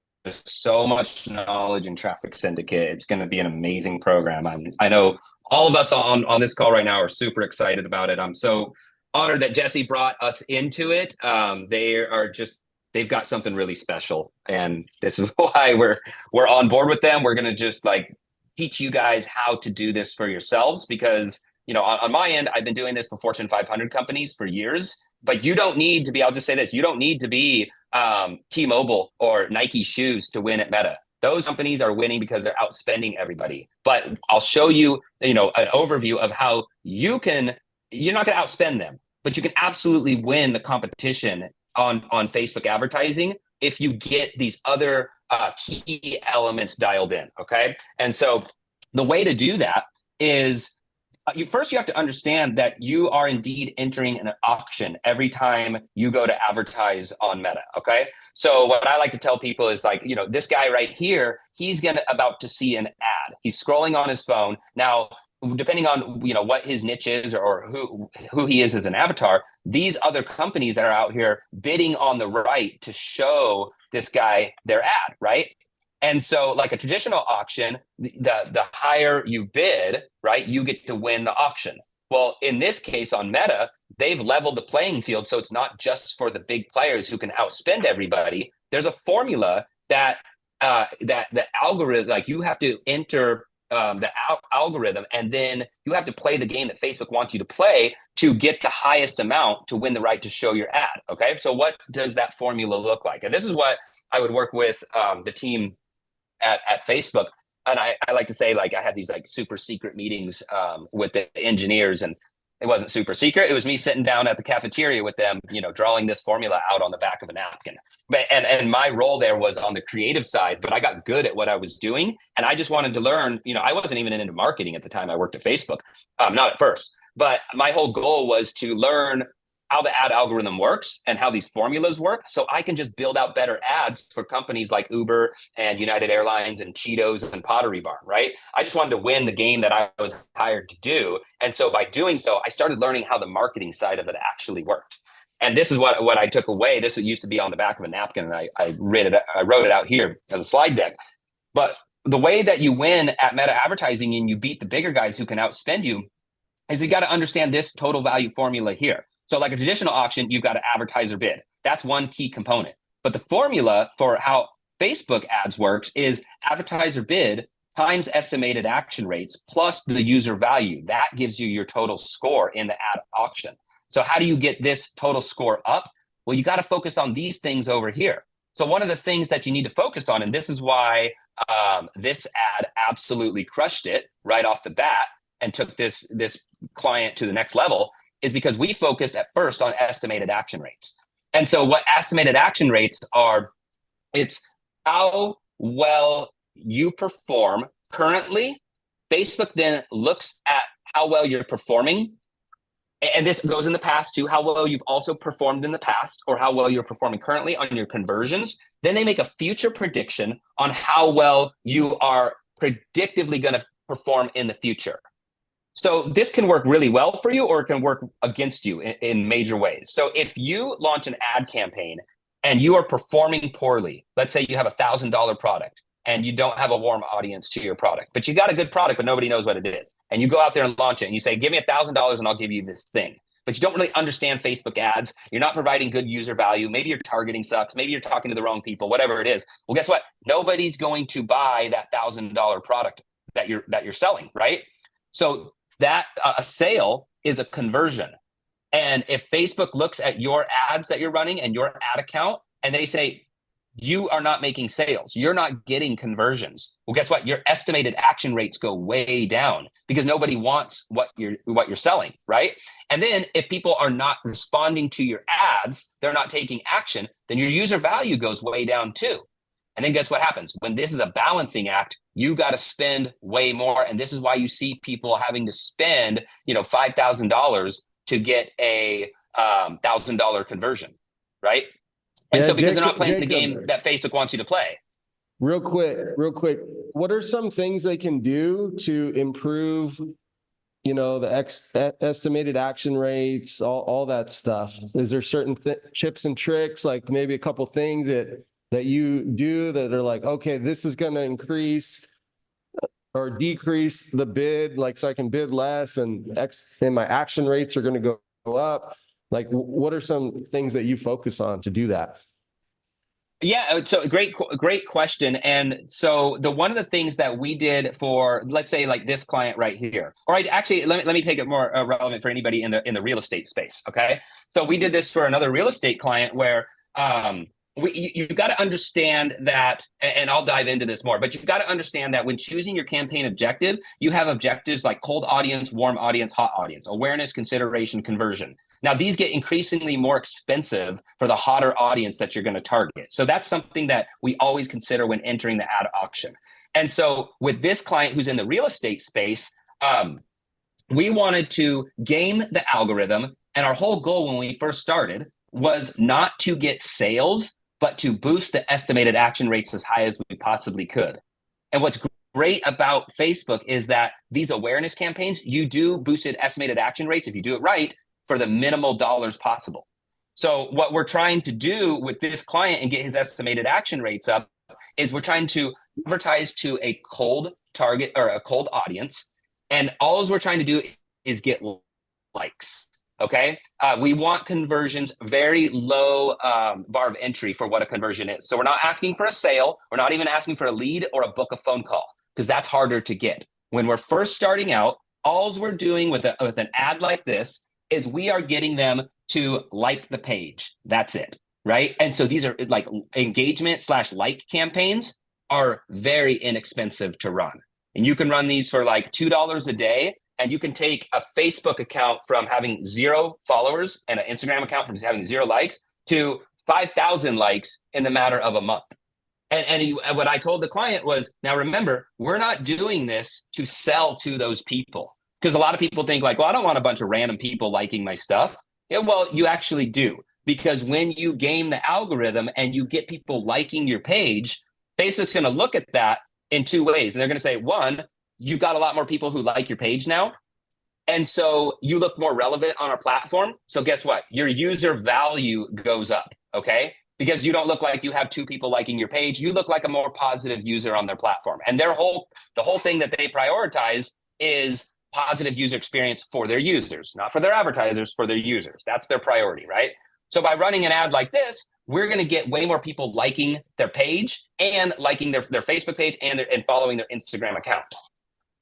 so much knowledge in Traffic Syndicate. It's going to be an amazing program. I know all of us on this call right now are super excited about it. I'm so honored that Jesse brought us into it. They've got something really special, and this is why we're on board with them. We're going to just like teach you guys how to do this for yourselves, because on my end, I've been doing this for Fortune 500 companies for years. But you don't need to be, I'll just say this, you don't need to be T-Mobile or Nike shoes to win at Meta. Those companies are winning because they're outspending everybody. But I'll show you, an overview of how you're not going to outspend them, but you can absolutely win the competition on Facebook advertising if you get these other key elements dialed in, okay? And so the way to do that is you have to understand that you are indeed entering an auction every time you go to advertise on Meta. Okay. So what I like to tell people is like, this guy right here, he's about to see an ad. He's scrolling on his phone. Now, depending on, what his niche is or who he is as an avatar, these other companies that are out here bidding on the right to show this guy their ad, right? And so like a traditional auction, the higher you bid, right, you get to win the auction. Well, in this case on Meta, they've leveled the playing field. So it's not just for the big players who can outspend everybody. There's a formula that that the algorithm, like you have to enter the algorithm, and then you have to play the game that Facebook wants you to play to get the highest amount to win the right to show your ad. Okay. So what does that formula look like? And this is what I would work with the team at Facebook. And I like to say, like, I had these like super secret meetings with the engineers, and it wasn't super secret. It was me sitting down at the cafeteria with them, drawing this formula out on the back of a napkin. But and my role there was on the creative side, but I got good at what I was doing. And I just wanted to learn, I wasn't even into marketing at the time I worked at Facebook, not at first. But my whole goal was to learn how the ad algorithm works and how these formulas work, so I can just build out better ads for companies like Uber and United Airlines and Cheetos and Pottery Barn, right? I just wanted to win the game that I was hired to do. And so by doing so, I started learning how the marketing side of it actually worked. And this is what I took away. This used to be on the back of a napkin, and I wrote it out here as a slide deck. But the way that you win at Meta advertising and you beat the bigger guys who can outspend you is you got to understand this total value formula here. So like a traditional auction, you've got an advertiser bid. That's one key component. But the formula for how Facebook ads works is advertiser bid times estimated action rates plus the user value. That gives you your total score in the ad auction. So how do you get this total score up? Well, you got to focus on these things over here. So one of the things that you need to focus on, and this is why this ad absolutely crushed it right off the bat and took this client to the next level, is because we focused at first on estimated action rates. And so what estimated action rates are, it's how well you perform currently. Facebook then looks at how well you're performing. And this goes in the past too, how well you've also performed in the past or how well you're performing currently on your conversions. Then they make a future prediction on how well you are predictively going to perform in the future. So this can work really well for you, or it can work against you in major ways. So if you launch an ad campaign and you are performing poorly, let's say you have $1,000 product and you don't have a warm audience to your product, but you got a good product, but nobody knows what it is. And you go out there and launch it and you say, give me $1,000 and I'll give you this thing. But you don't really understand Facebook ads. You're not providing good user value. Maybe your targeting sucks. Maybe you're talking to the wrong people, whatever it is. Well, guess what? Nobody's going to buy that $1,000 product that you're selling, right? So that a sale is a conversion. And if Facebook looks at your ads that you're running and your ad account, and they say, you are not making sales, you're not getting conversions. Well, guess what? Your estimated action rates go way down because nobody wants what you're selling, right? And then if people are not responding to your ads, they're not taking action, then your user value goes way down too. And then guess what happens? When this is a balancing act, you got to spend way more. And this is why you see people having to spend, $5,000 to get a $1,000 conversion, right? And so because they're not playing the game that Facebook wants you to play. Real quick, what are some things they can do to improve, the estimated action rates, all that stuff? Is there certain tips and tricks, like maybe a couple things that you do that are like, okay, this is going to increase or decrease the bid, like so I can bid less and my action rates are going to go up? Like, what are some things that you focus on to do that? Yeah, so great question. And so one of the things that we did for, let's say, like this client right here, or actually let me take it more relevant for anybody in the real estate space. Okay, so we did this for another real estate client where you've got to understand that, and I'll dive into this more, but you've got to understand that when choosing your campaign objective, you have objectives like cold audience, warm audience, hot audience, awareness, consideration, conversion. Now, these get increasingly more expensive for the hotter audience that you're going to target. So that's something that we always consider when entering the ad auction. And so with this client who's in the real estate space, We wanted to game the algorithm. And our whole goal when we first started was not to get sales, but to boost the estimated action rates as high as we possibly could. And what's great about Facebook is that these awareness campaigns, you do boosted estimated action rates if you do it right for the minimal dollars possible. So what we're trying to do with this client and get his estimated action rates up is we're trying to advertise to a cold target or a cold audience. And all we're trying to do is get likes. Okay. We want conversions, very low bar of entry for what a conversion is. So we're not asking for a sale. We're not even asking for a lead or a book a phone call because that's harder to get. When we're first starting out, all we're doing with an ad like this is we are getting them to like the page. That's it. Right. And so these are like engagement / like campaigns are very inexpensive to run. And you can run these for like $2 a day. And you can take a Facebook account from having 0 followers and an Instagram account from just having 0 likes to 5,000 likes in the matter of a month. And what I told the client was, now remember, we're not doing this to sell to those people. Because a lot of people think like, well, I don't want a bunch of random people liking my stuff. Yeah, well, you actually do. Because when you game the algorithm and you get people liking your page, Facebook's going to look at that in 2 ways. And they're going to say, one, you've got a lot more people who like your page now. And so you look more relevant on our platform. So guess what? Your user value goes up, okay? Because you don't look like you have 2 people liking your page. You look like a more positive user on their platform. And the whole thing that they prioritize is positive user experience for their users, not for their advertisers, for their users. That's their priority, right? So by running an ad like this, we're going to get way more people liking their page and liking their Facebook page and following their Instagram account.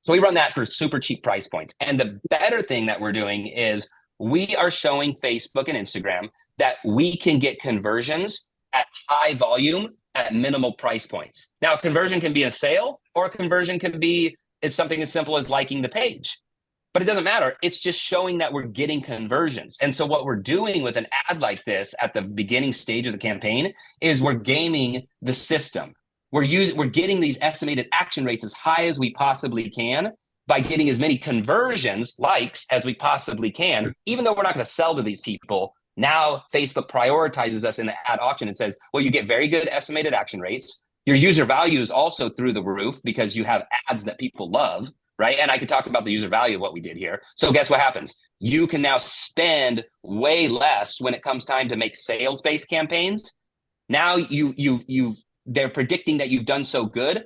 So we run that for super cheap price points. And the better thing that we're doing is we are showing Facebook and Instagram that we can get conversions at high volume at minimal price points. Now, a conversion can be a sale or a conversion can be it's something as simple as liking the page. But it doesn't matter. It's just showing that we're getting conversions. And so what we're doing with an ad like this at the beginning stage of the campaign is we're gaming the system. We're getting these estimated action rates as high as we possibly can by getting as many conversions, likes, as we possibly can, even though we're not going to sell to these people. Now Facebook prioritizes us in the ad auction and says, well, you get very good estimated action rates. Your user value is also through the roof because you have ads that people love, right? And I could talk about the user value of what we did here. So guess what happens? You can now spend way less when it comes time to make sales-based campaigns. Now they're predicting that you've done so good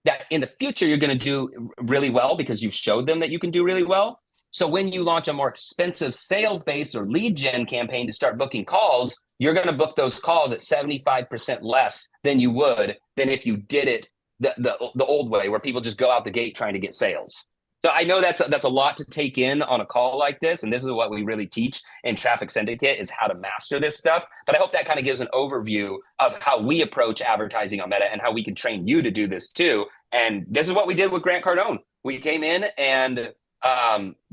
that in the future, you're going to do really well because you've showed them that you can do really well. So when you launch a more expensive sales-based or lead gen campaign to start booking calls, you're going to book those calls at 75% less than you would than if you did it the old way where people just go out the gate trying to get sales. So I know that's a lot to take in on a call like this. And this is what we really teach in Traffic Syndicate is how to master this stuff. But I hope that kind of gives an overview of how we approach advertising on Meta and how we can train you to do this too. And this is what we did with Grant Cardone. We came in and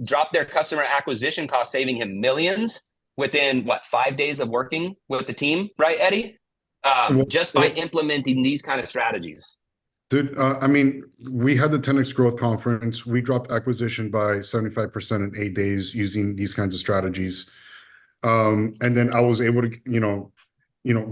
dropped their customer acquisition cost, saving him millions within 5 days of working with the team, right, Eddie? Just by implementing these kind of strategies. Dude, I mean, we had the 10X Growth Conference. We dropped acquisition by 75% in 8 days using these kinds of strategies. And then I was able to,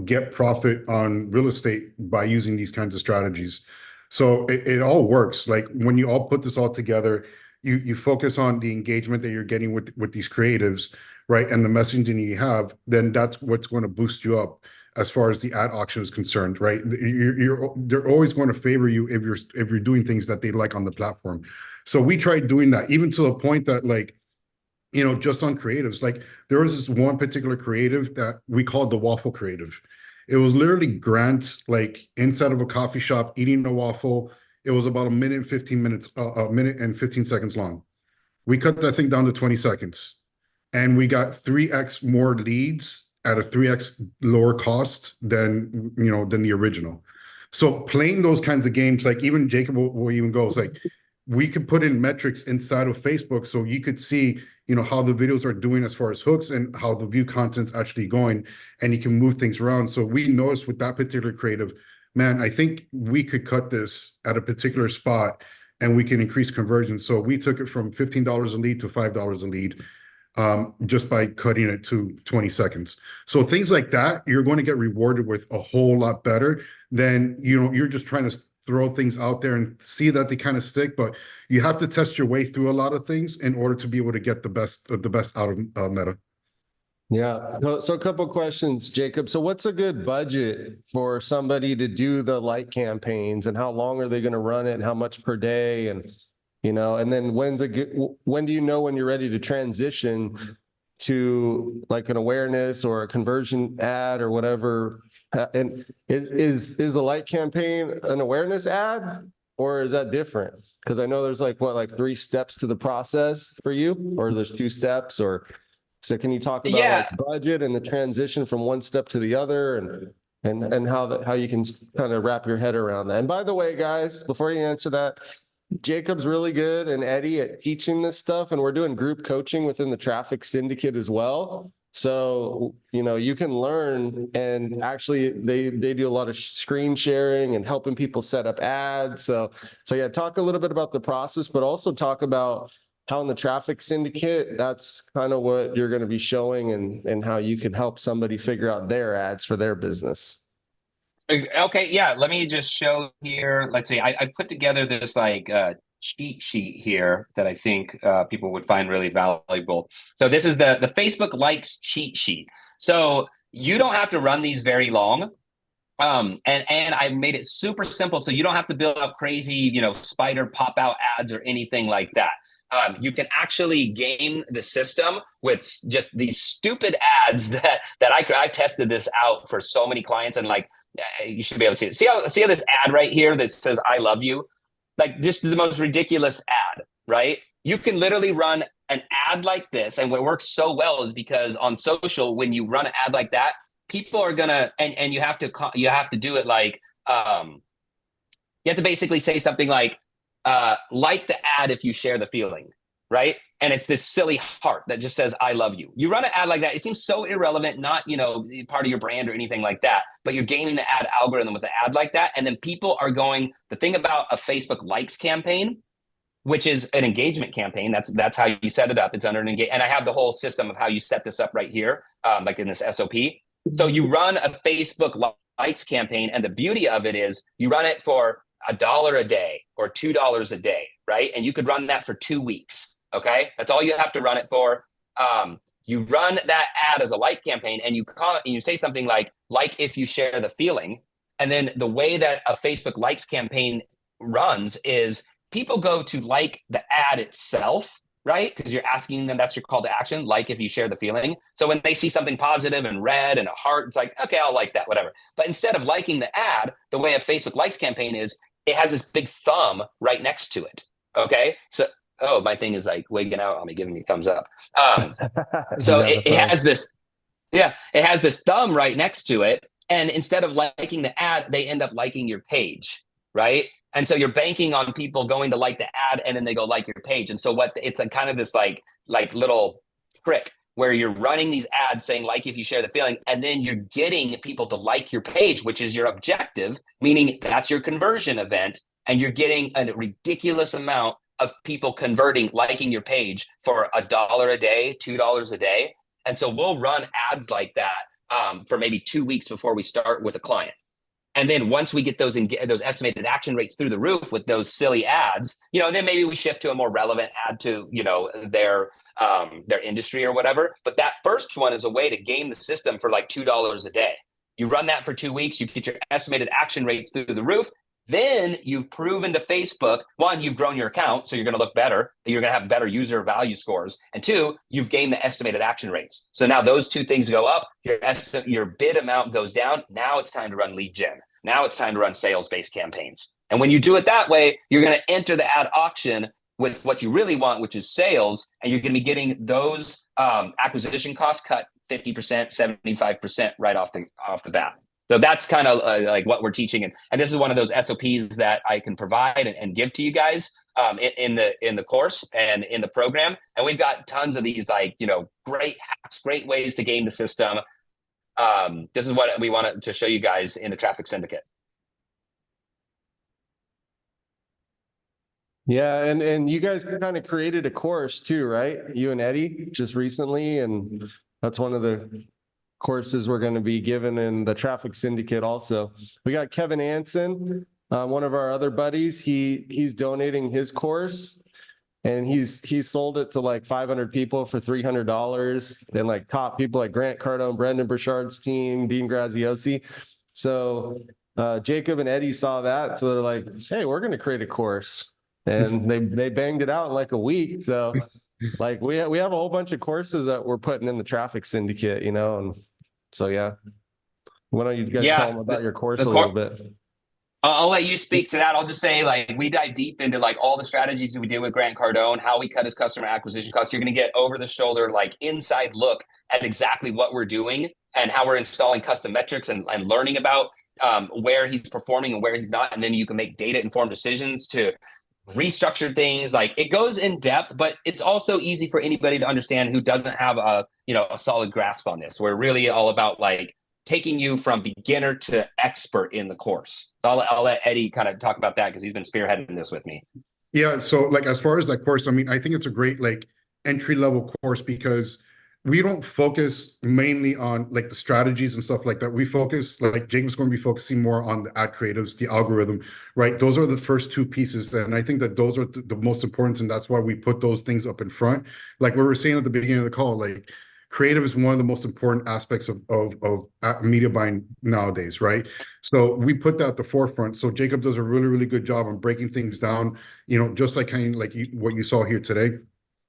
get profit on real estate by using these kinds of strategies. So it all works. Like when you all put this all together, you focus on the engagement that you're getting with these creatives, right? And the messaging you have, then that's what's going to boost you up as far as the ad auction is concerned, right? They're always going to favor you if you're doing things that they like on the platform. So we tried doing that, even to the point that just on creatives, like there was this one particular creative that we called the waffle creative. It was literally Grant, like inside of a coffee shop eating a waffle. It was about a minute and 15 seconds long. We cut that thing down to 20 seconds and we got 3x more leads at a 3x lower cost than the original. So playing those kinds of games, like even Jacob will even go, it's like we could put in metrics inside of Facebook so you could see, how the videos are doing as far as hooks and how the view content's actually going, and you can move things around. So we noticed with that particular creative, man, I think we could cut this at a particular spot and we can increase conversion. So we took it from $15 a lead to $5 a lead, just by cutting it to 20 seconds. So things like that, you're going to get rewarded with a whole lot better than, you're just trying to throw things out there and see that they kind of stick, but you have to test your way through a lot of things in order to be able to get the best out of Meta. Yeah. So a couple questions, Jacob. So what's a good budget for somebody to do the light campaigns, and how long are they going to run it, and how much per day? And, and then when do you know when you're ready to transition to like an awareness or a conversion ad or whatever? And is the light campaign an awareness ad, or is that different? Because I know there's like 3 steps to the process for you, or there's 2 steps, or so can you talk about like budget and the transition from one step to the other, and how you can kind of wrap your head around that? And by the way, guys, before you answer that, Jacob's really good, and Eddie, at teaching this stuff, and we're doing group coaching within the Traffic Syndicate as well. So, you can learn, and actually they do a lot of screen sharing and helping people set up ads. So yeah, talk a little bit about the process, but also talk about how in the Traffic Syndicate, that's kind of what you're going to be showing, and how you can help somebody figure out their ads for their business. Okay, yeah, let me just show here. Let's see, I put together this cheat sheet here that I think people would find really valuable. So this is the Facebook likes cheat sheet. So you don't have to run these very long. And I made it super simple, so you don't have to build out crazy, spider pop out ads or anything like that. You can actually game the system with just these stupid ads that I've tested this out for so many clients, and you should be able to see it. See how this ad right here that says "I love you," like just the most ridiculous ad, right? You can literally run an ad like this, and what works so well is because on social, when you run an ad like that, people are gonna, and you have to do it like, you have to basically say something like the ad if you share the feeling, right? And it's this silly heart that just says "I love you." You run an ad like that, it seems so irrelevant, not part of your brand or anything like that, but you're gaming the ad algorithm with an ad like that, and then people are going. The thing about a Facebook likes campaign, which is an engagement campaign, that's how you set it up. It's under an engage, and I have the whole system of how you set this up right here, like in this SOP. So you run a Facebook likes campaign, and the beauty of it is you run it for $1 a day or $2 a day, right? And you could run that for 2 weeks. Okay, that's all you have to run it for. You run that ad as a like campaign, and you say something like if you share the feeling. And then the way that a Facebook likes campaign runs is people go to like the ad itself, right? Because you're asking them, that's your call to action, like if you share the feeling. So when they see something positive and red and a heart, it's like, okay, I'll like that, whatever. But instead of liking the ad, the way a Facebook likes campaign is, it has this big thumb right next to it. Okay, so my thing is like wigging out on me, giving me thumbs up. So it has this, it has this thumb right next to it, and instead of liking the ad, they end up liking your page, right? And so you're banking on people going to like the ad, and then they go like your page. And so it's a kind of this like little trick where you're running these ads saying like if you share the feeling, and then you're getting people to like your page, which is your objective, meaning that's your conversion event, and you're getting a ridiculous amount of people converting, liking your page for $1 a day, $2 a day. And so we'll run ads like that for maybe 2 weeks before we start with a client. And then once we get those estimated action rates through the roof with those silly ads, then maybe we shift to a more relevant ad to, their industry or whatever. But that first one is a way to game the system for like $2 a day. You run that for 2 weeks, you get your estimated action rates through the roof. Then you've proven to Facebook, one, you've grown your account, so you're going to look better. You're going to have better user value scores. And 2, you've gained the estimated action rates. So now those 2 things go up, your bid amount goes down. Now it's time to run lead gen. Now it's time to run sales-based campaigns. And when you do it that way, you're going to enter the ad auction with what you really want, which is sales. And you're going to be getting those acquisition costs cut 50%, 75% right off the bat. So that's kind of like what we're teaching, and this is one of those SOPs that I can provide and give to you guys in the course and in the program. And we've got tons of these great hacks, great ways to game the system. This is what we wanted to show you guys in the Traffic Syndicate. Yeah, and you guys kind of created a course too, right? You and Eddie just recently, and that's one of the courses we're going to be given in the Traffic Syndicate also. We got Kevin Anson, one of our other buddies. He's donating his course, and he's sold it to like 500 people for $300, and like top people like Grant Cardone, Brendan Burchard's team, Dean Graziosi. So Jacob and Eddie saw that, so they're like, "Hey, we're going to create a course," and they banged it out in like a week. So like we have a whole bunch of courses that we're putting in the Traffic Syndicate, and so yeah. Why don't you guys tell them about your course a little bit? I'll let you speak to that. I'll just say, like, we dive deep into like all the strategies that we did with Grant Cardone, how we cut his customer acquisition costs. You're going to get over the shoulder, like inside look at exactly what we're doing and how we're installing custom metrics and learning about where he's performing and where he's not. And then you can make data informed decisions to restructure things. Like, it goes in depth, but it's also easy for anybody to understand who doesn't have a solid grasp on this. We're really all about like taking you from beginner to expert in the course. So I'll let Eddie kind of talk about that because he's been spearheading this with me. Yeah, so like as far as that course, I mean, I think it's a great like entry level course because we don't focus mainly on like the strategies and stuff like that. We focus, like Jacob's going to be focusing more on the ad creatives, the algorithm, right? Those are the first two pieces. And I think that those are the most important. And that's why we put those things up in front. Like we were saying at the beginning of the call, like creative is one of the most important aspects of media buying nowadays, right? So we put that at the forefront. So Jacob does a really, really good job on breaking things down, just like kind of like what you saw here today.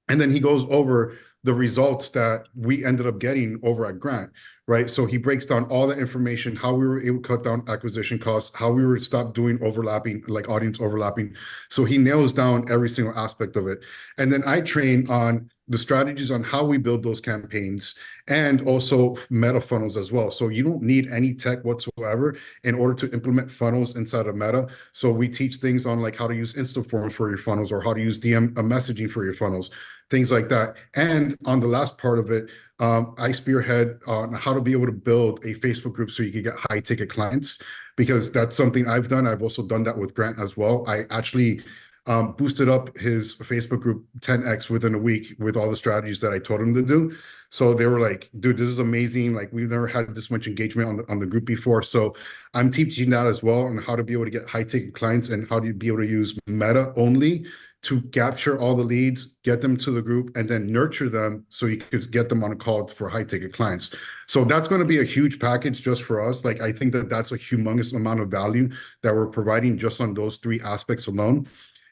And then he goes over the results that we ended up getting over at Grant, right? So he breaks down all the information, how we were able to cut down acquisition costs, how we were stop doing overlapping, like audience overlapping. So he nails down every single aspect of it. And then I train on the strategies on how we build those campaigns and also meta funnels as well. So you don't need any tech whatsoever in order to implement funnels inside of Meta. So we teach things on like how to use Insta Forms for your funnels or how to use DM messaging for your funnels, things like that. And on the last part of it, I spearhead on how to be able to build a Facebook group so you can get high ticket clients, because that's something I've done. I've also done that with Grant as well. I actually boosted up his Facebook group 10x within a week with all the strategies that I told him to do. So they were like, dude, this is amazing. Like, we've never had this much engagement on the group before. So I'm teaching that as well, on how to be able to get high ticket clients and how to be able to use Meta only to capture all the leads, get them to the group, and then nurture them so you could get them on a call for high ticket clients. So that's going to be a huge package just for us. Like, I think that that's a humongous amount of value that we're providing just on those three aspects alone.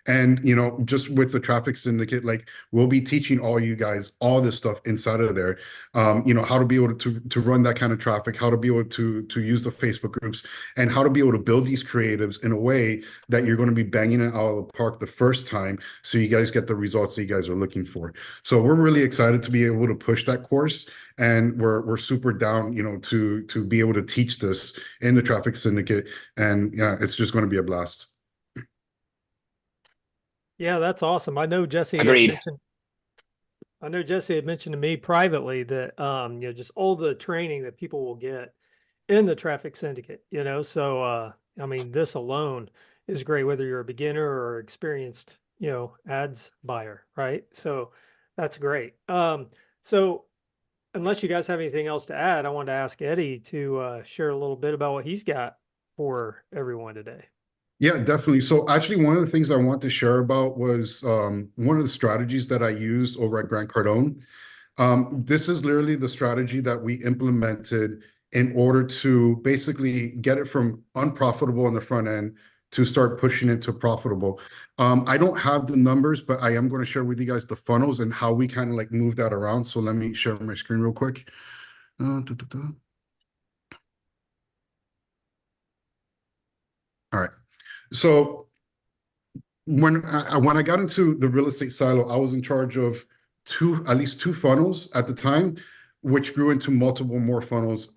And, just with the Traffic Syndicate, like, we'll be teaching all you guys all this stuff inside of there, how to be able to run that kind of traffic, how to be able to use the Facebook groups, and how to be able to build these creatives in a way that you're going to be banging it out of the park the first time, so you guys get the results that you guys are looking for. So we're really excited to be able to push that course, and we're super down, to be able to teach this in the Traffic Syndicate, and yeah, it's just going to be a blast. Yeah, that's awesome. I know Jesse had Agreed. mentioned to me privately that just all the training that people will get in the Traffic Syndicate, So I mean, this alone is great whether you're a beginner or experienced, ads buyer, right? So that's great. So unless you guys have anything else to add, I wanted to ask Eddie to share a little bit about what he's got for everyone today. Yeah, definitely. So actually, one of the things I want to share about was one of the strategies that I used over at Grant Cardone. This is literally the strategy that we implemented in order to basically get it from unprofitable on the front end to start pushing it to profitable. I don't have the numbers, but I am going to share with you guys the funnels and how we kind of like move that around. So let me share my screen real quick. All right. So when I got into the real estate silo, I was in charge of at least two funnels at the time, which grew into multiple more funnels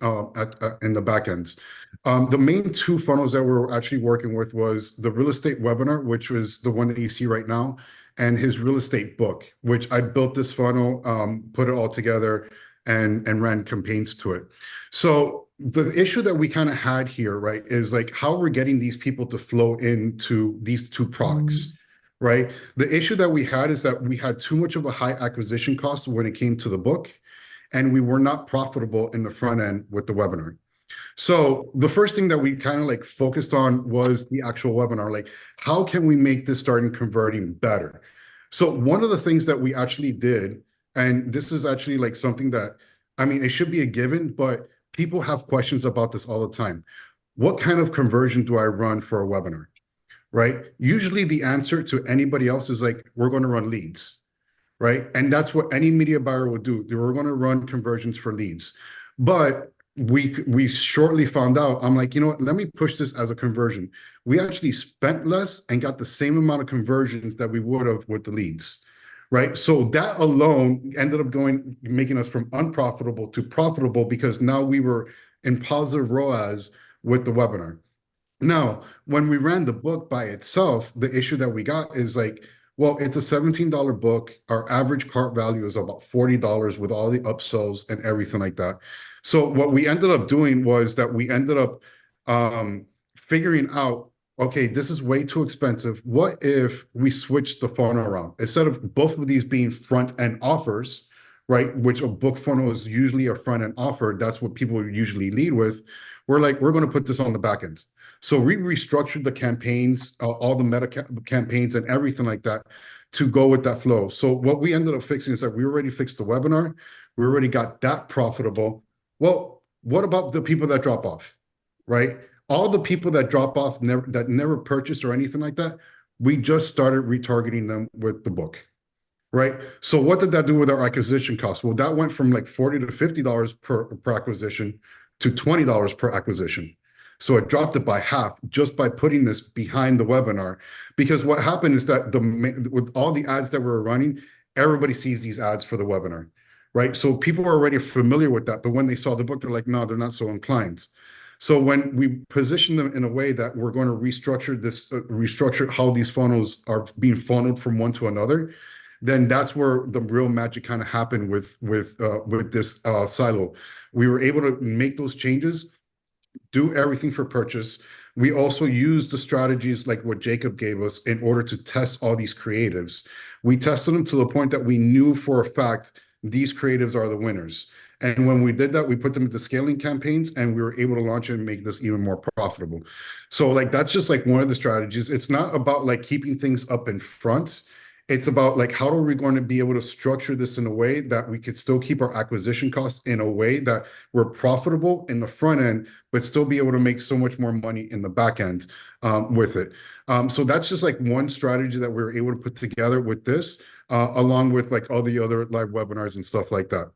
in the back ends. The main two funnels that we're actually working with was the real estate webinar, which was the one that you see right now, and his real estate book, which I built this funnel, put it all together, and ran campaigns to it. So the issue that we kind of had here, right, is like how we're getting these people to flow into these two products, right? The issue that we had is that we had too much of a high acquisition cost when it came to the book, and we were not profitable in the front end with the webinar. So the first thing that we kind of like focused on was the actual webinar. Like, how can we make this starting converting better? So one of the things that we actually did, and this is actually like something that, I mean, it should be a given, but people have questions about this all the time. What kind of conversion do I run for a webinar? Right? Usually the answer to anybody else is like, we're going to run leads, right? And that's what any media buyer would do. They were going to run conversions for leads. But we shortly found out, I'm like, you know what, let me push this as a conversion. We actually spent less and got the same amount of conversions that we would have with the leads, right? So that alone ended up making us from unprofitable to profitable because now we were in positive ROAS with the webinar. Now, when we ran the book by itself, the issue that we got is like, well, it's a $17 book. Our average cart value is about $40 with all the upsells and everything like that. So what we ended up doing was that we ended up figuring out, okay, this is way too expensive. What if we switch the funnel around? Instead of both of these being front end offers, right, which a book funnel is usually a front end offer, that's what people usually lead with. We're like, we're going to put this on the back end. So we restructured the campaigns, all the meta campaigns and everything like that to go with that flow. So what we ended up fixing is that we already fixed the webinar. We already got that profitable. Well, what about the people that drop off, right? All the people that drop off that never purchased or anything like that, we just started retargeting them with the book, right? So what did that do with our acquisition cost? Well, that went from like $40 to $50 per acquisition to $20 per acquisition. So it dropped it by half just by putting this behind the webinar. Because what happened is that with all the ads that we're running, everybody sees these ads for the webinar, right? So people are already familiar with that. But when they saw the book, they're like, no, they're not so inclined. So when we position them in a way that we're going to restructure how these funnels are being funneled from one to another, then that's where the real magic kind of happened with this silo. We were able to make those changes, do everything for purchase. We also used the strategies like what Jacob gave us in order to test all these creatives. We tested them to the point that we knew for a fact these creatives are the winners. And when we did that, we put them into scaling campaigns and we were able to launch it and make this even more profitable. So like, that's just like one of the strategies. It's not about like keeping things up in front. It's about like, how are we going to be able to structure this in a way that we could still keep our acquisition costs in a way that we're profitable in the front end, but still be able to make so much more money in the back end with it. So that's just like one strategy that we were able to put together with this, along with like all the other live webinars and stuff like that.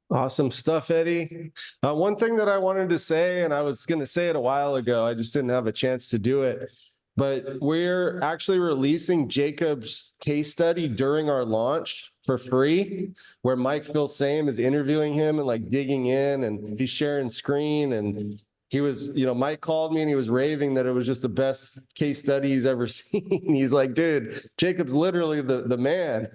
Awesome stuff, Eddie. One thing that I wanted to say, and I was going to say it a while ago, I just didn't have a chance to do it, but we're actually releasing Jacob's case study during our launch for free, where Mike Filsame is interviewing him and like digging in, and he's sharing screen. And he was, Mike called me and he was raving that it was just the best case study he's ever seen. He's like, dude, Jacob's literally the man,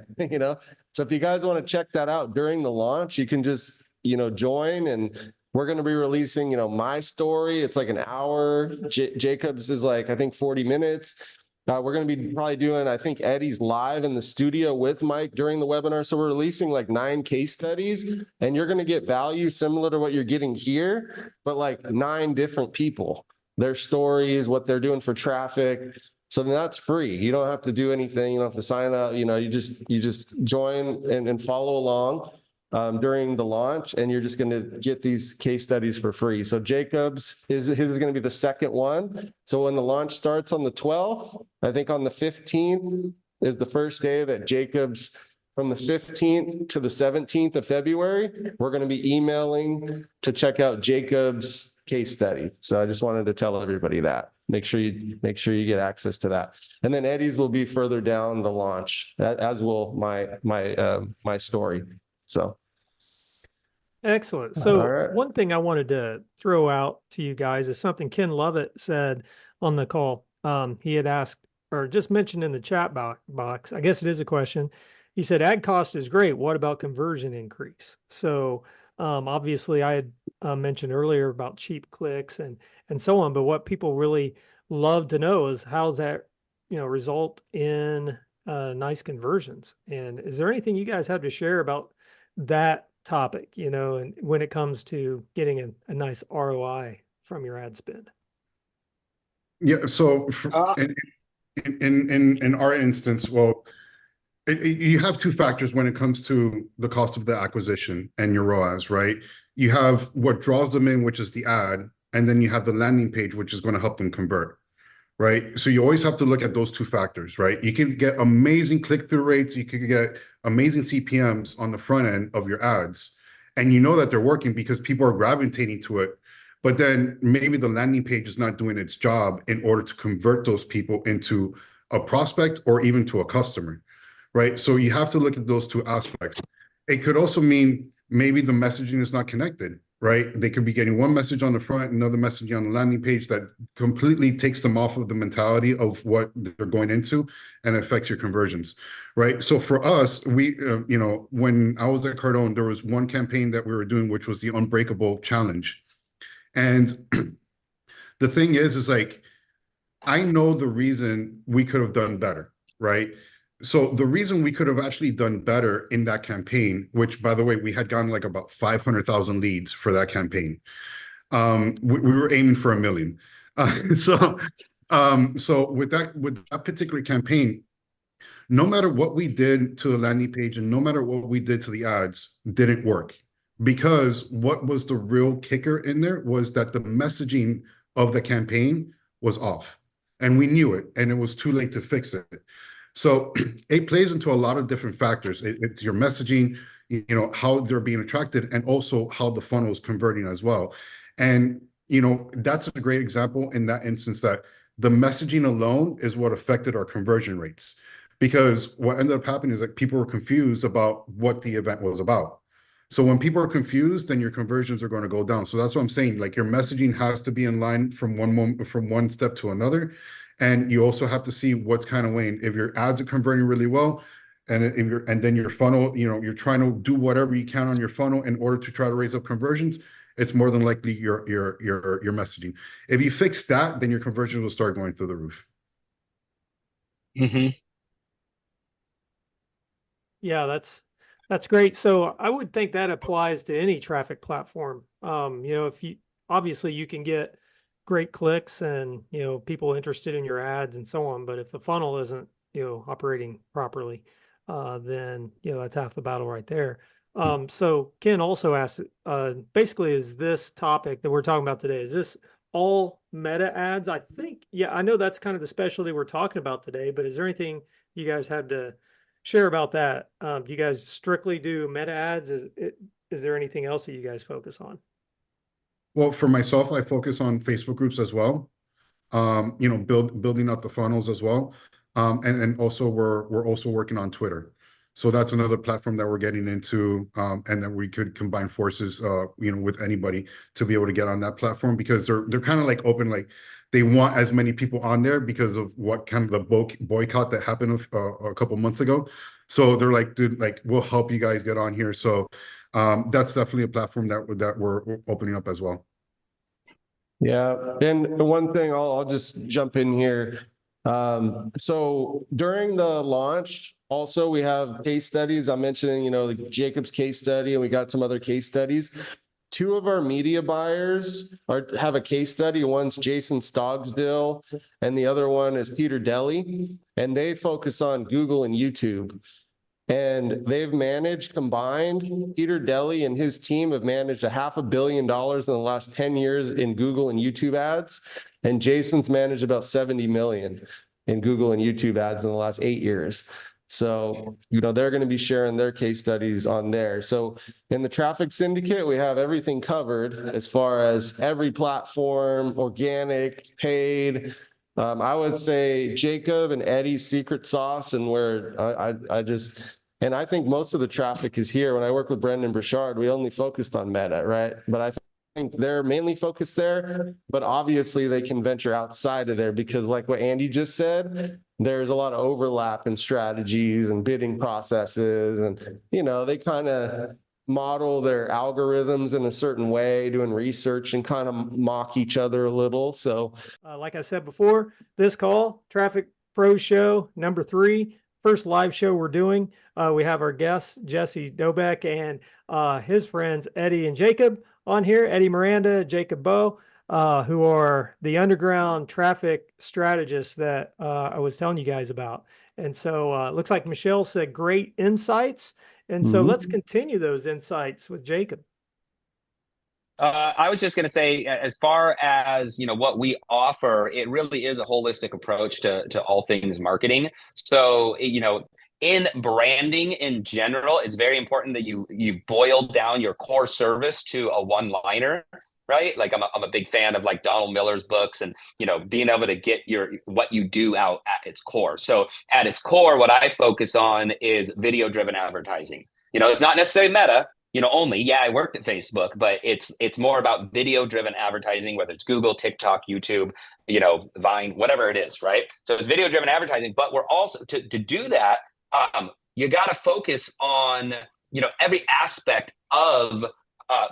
So if you guys want to check that out during the launch, you can just, join, and we're going to be releasing, my story. It's like an hour. Jacob's is like, I think 40 minutes. We're going to be probably doing, I think Eddie's live in the studio with Mike during the webinar. So we're releasing like 9 case studies, and you're going to get value similar to what you're getting here, but like 9 different people, their stories, what they're doing for traffic. So then that's free. You don't have to do anything. You don't have to sign up. You just join and follow along during the launch, and you're just going to get these case studies for free. So Jacob's his is going to be the second one. So when the launch starts on the 12th, I think on the 15th is the first day that Jacob's, from the 15th to the 17th of February, we're going to be emailing to check out Jacob's case study. So I just wanted to tell everybody that. Make sure you get access to that. And then Eddie's will be further down the launch, as will my story. So. Excellent. So right. One thing I wanted to throw out to you guys is something Ken Lovett said on the call. He had asked, or just mentioned in the chat box, I guess it is a question. He said, ad cost is great. What about conversion increase? So obviously I had mentioned earlier about cheap clicks and so on, but what people really love to know is how's that, result in nice conversions. And is there anything you guys have to share about that topic, and when it comes to getting a nice ROI from your ad spend? Yeah. So Uh, in our instance, well, you have two factors when it comes to the cost of the acquisition and your ROAS, right? You have what draws them in, which is the ad, and then you have the landing page, which is going to help them convert, right? So you always have to look at those two factors, right? You can get amazing click-through rates, you could get amazing CPMs on the front end of your ads, and you know that they're working because people are gravitating to it. But then maybe the landing page is not doing its job in order to convert those people into a prospect or even to a customer, right? So you have to look at those two aspects. It could also mean maybe the messaging is not connected, right? They could be getting one message on the front, another message on the landing page that completely takes them off of the mentality of what they're going into and affects your conversions, right? So for us, when I was at Cardone, there was one campaign that we were doing, which was the Unbreakable Challenge. And the thing is like, I know the reason we could have done better, right? So the reason we could have actually done better in that campaign, which by the way, we had gotten like about 500,000 leads for that campaign. We were aiming for 1 million. So with that particular campaign, no matter what we did to the landing page and no matter what we did to the ads, didn't work. Because what was the real kicker in there was that the messaging of the campaign was off. And we knew it, and it was too late to fix it. So it plays into a lot of different factors. It's your messaging, how they're being attracted, and also how the funnel is converting as well. And that's a great example in that instance that the messaging alone is what affected our conversion rates. Because what ended up happening is that people were confused about what the event was about. So when people are confused, then your conversions are going to go down. So that's what I'm saying. Like your messaging has to be in line from one step to another. And you also have to see what's kind of weighing. If your ads are converting really well, and then your funnel, you're trying to do whatever you can on your funnel in order to try to raise up conversions, it's more than likely your messaging. If you fix that, then your conversions will start going through the roof. mhm. Yeah, that's great. So I would think that applies to any traffic platform. If you obviously you can get great clicks and people interested in your ads and so on, but if the funnel isn't operating properly, then that's half the battle right there. So Ken also asked, basically, is this topic that we're talking about today, is this all meta ads? I think, yeah, I know that's kind of the specialty we're talking about today, but is there anything you guys have to share about that? Do you guys strictly do meta ads? Is there anything else that you guys focus on? Well, for myself, I focus on Facebook groups as well. Building up the funnels as well. And also we're also working on Twitter. So that's another platform that we're getting into, and that we could combine forces, with anybody to be able to get on that platform, because they're kind of like open, like they want as many people on there because of what kind of the boycott that happened a couple months ago. So they're like, dude, like we'll help you guys get on here. So that's definitely a platform that we're opening up as well. Yeah, and one thing I'll just jump in here. So during the launch, also we have case studies. I'm mentioning, like Jacob's case study, and we got some other case studies. Two of our media buyers have a case study. One's Jason Stogsdill, and the other one is Peter Deli, and they focus on Google and YouTube. And they've managed combined, Peter Deli and his team have managed $500 million in the last 10 years in Google and YouTube ads. And Jason's managed about 70 million in Google and YouTube ads in the last 8 years. So, they're going to be sharing their case studies on there. So in the Traffic Syndicate, we have everything covered as far as every platform, organic, paid. I would say Jacob and Eddie's secret sauce, and where and I think most of the traffic is here. When I work with Brendan Burchard, we only focused on Meta, right? But I think they're mainly focused there, but obviously they can venture outside of there, because like what Andy just said, there's a lot of overlap in strategies and bidding processes, and they kind of model their algorithms in a certain way, doing research and kind of mock each other a little. So Like I said before, this call, Traffic Pro Show number 3, first live show we're doing. We have our guests, Jesse Dobeck and his friends, Eddie and Jacob on here, Eddie Miranda, Jacob Bowe, who are the underground traffic strategists that I was telling you guys about. And so it looks like Michelle said great insights. And so let's continue those insights with Jacob. I was just going to say, as far as what we offer, it really is a holistic approach to all things marketing. So in branding in general, it's very important that you boil down your core service to a one-liner, right? Like I'm a big fan of like Donald Miller's books, and being able to get what you do out at its core. So at its core, what I focus on is video-driven advertising. It's not necessarily meta. Only, yeah, I worked at Facebook, but it's more about video-driven advertising, whether it's Google, TikTok, YouTube, Vine, whatever it is, right? So it's video-driven advertising, but we're also to do that, you got to focus on every aspect of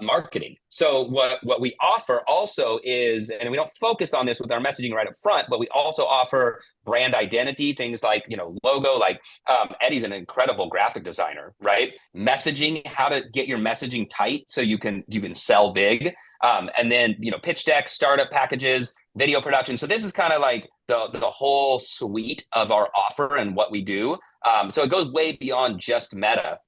marketing. So what we offer also is, and we don't focus on this with our messaging right up front, but we also offer brand identity, things like logo. Like Eddie's an incredible graphic designer, right? Messaging, how to get your messaging tight so you can sell big, and then pitch decks, startup packages, video production. So this is kind of like the whole suite of our offer and what we do. So it goes way beyond just Meta.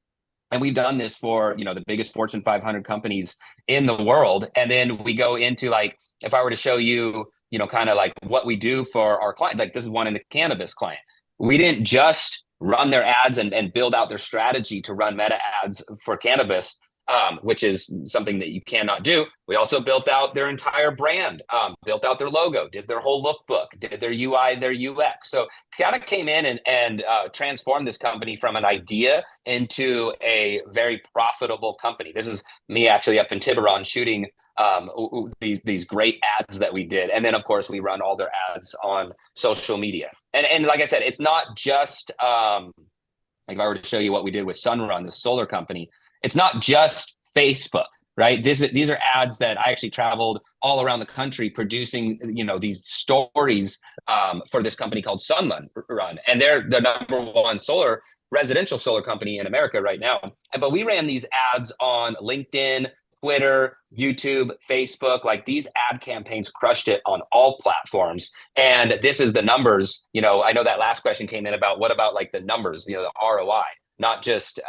And we've done this for, the biggest Fortune 500 companies in the world. And then we go into like, if I were to show you, kind of like what we do for our client, like this is one in the cannabis client. We didn't just run their ads and build out their strategy to run meta ads for cannabis, which is something that you cannot do. We also built out their entire brand, built out their logo, did their whole lookbook, did their UI, their UX. So kind of came in and transformed this company from an idea into a very profitable company. This is me actually up in Tiburon shooting these great ads that we did. And then of course we run all their ads on social media. And like I said, it's not just like if I were to show you what we did with Sunrun, the solar company, it's not just Facebook, right? These are ads that I actually traveled all around the country producing, these stories for this company called Sunrun, and they're the number one residential solar company in America right now. But we ran these ads on LinkedIn, Twitter, YouTube, Facebook. Like these ad campaigns crushed it on all platforms. And this is the numbers. I know that last question came in about what about like the numbers, the ROI, not just